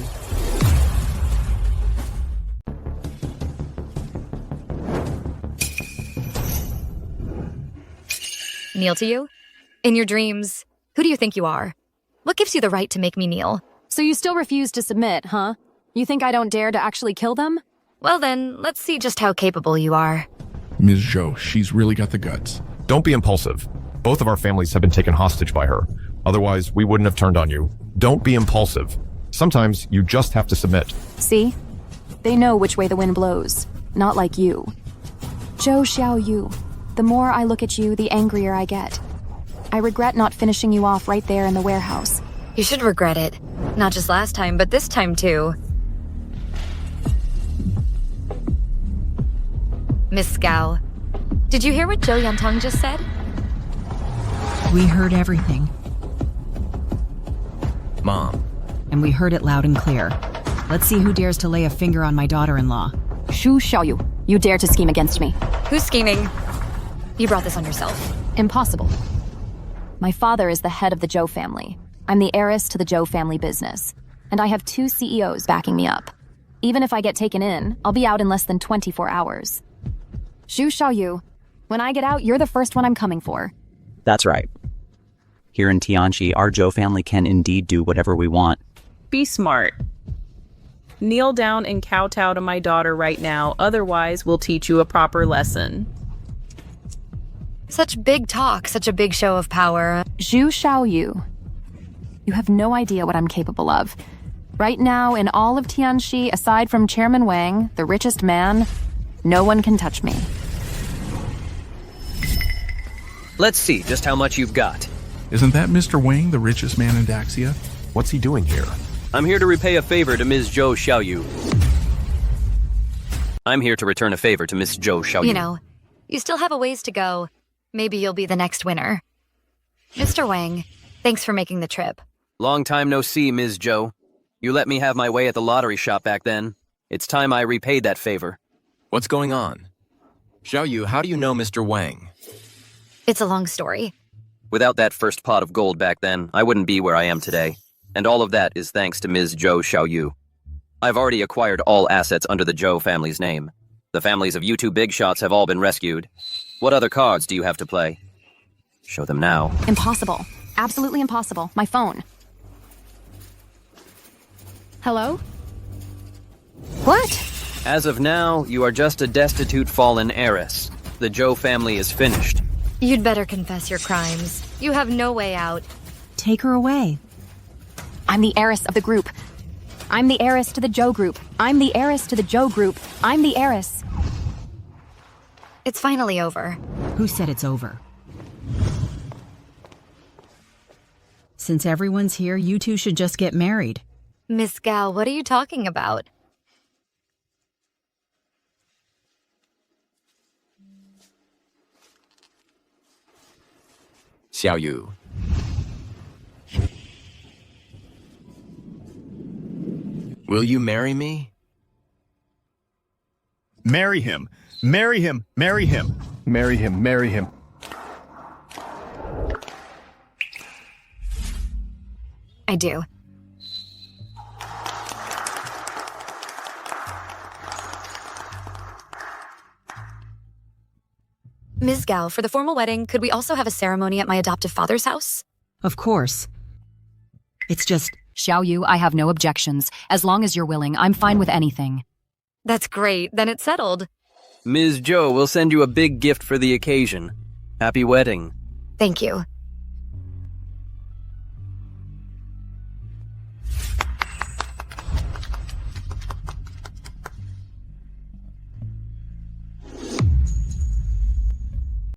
Kneel to you? In your dreams, who do you think you are? What gives you the right to make me kneel? So you still refuse to submit, huh? You think I don't dare to actually kill them? Well then, let's see just how capable you are. Ms. Zhou, she's really got the guts. Don't be impulsive. Both of our families have been taken hostage by her. Otherwise, we wouldn't have turned on you. Don't be impulsive. Sometimes you just have to submit. See? They know which way the wind blows. Not like you. Zhou Xiaoyu, the more I look at you, the angrier I get. I regret not finishing you off right there in the warehouse. You should regret it. Not just last time, but this time too. Miss Gao, did you hear what Zhou Yantang just said? We heard everything. Mom. And we heard it loud and clear. Let's see who dares to lay a finger on my daughter-in-law. Zhou Xiaoyu, you dare to scheme against me. Who's scheming? You brought this on yourself. Impossible. My father is the head of the Zhou family. I'm the heiress to the Zhou family business. And I have 2 CEOs backing me up. Even if I get taken in, I'll be out in less than 24 hours. Zhou Xiaoyu, when I get out, you're the first one I'm coming for. That's right. Here in Tianxi, our Zhou family can indeed do whatever we want. Be smart. Kneel down and kowtow to my daughter right now, otherwise we'll teach you a proper lesson. Such big talk, such a big show of power. Zhou Xiaoyu, you have no idea what I'm capable of. Right now, in all of Tianxi, aside from Chairman Wang, the richest man, no one can touch me. Let's see just how much you've got. Isn't that Mr. Wang, the richest man in Daxia? What's he doing here? I'm here to repay a favor to Ms. Zhou Xiaoyu. I'm here to return a favor to Miss Zhou Xiaoyu. You know, you still have a ways to go. Maybe you'll be the next winner. Mr. Wang, thanks for making the trip. Long time no see, Ms. Zhou. You let me have my way at the lottery shop back then. It's time I repaid that favor. What's going on? Xiaoyu, how do you know Mr. Wang? It's a long story. Without that first pot of gold back then, I wouldn't be where I am today. And all of that is thanks to Ms. Zhou Xiaoyu. I've already acquired all assets under the Zhou family's name. The families of you two big shots have all been rescued. What other cards do you have to play? Show them now. Impossible. Absolutely impossible. My phone. Hello? What? As of now, you are just a destitute fallen heiress. The Zhou family is finished. You'd better confess your crimes. You have no way out. Take her away. I'm the heiress of the group. I'm the heiress to the Zhou group. I'm the heiress to the Zhou group. I'm the heiress. It's finally over. Who said it's over? Since everyone's here, you two should just get married. Miss Gao, what are you talking about? Xiaoyu. Will you marry me? Marry him. Marry him. Marry him. Marry him. Marry him. I do. Ms. Gao, for the formal wedding, could we also have a ceremony at my adoptive father's house? Of course. It's just... Xiao Yu, I have no objections. As long as you're willing, I'm fine with anything. That's great. Then it's settled. Ms. Zhou will send you a big gift for the occasion. Happy wedding. Thank you.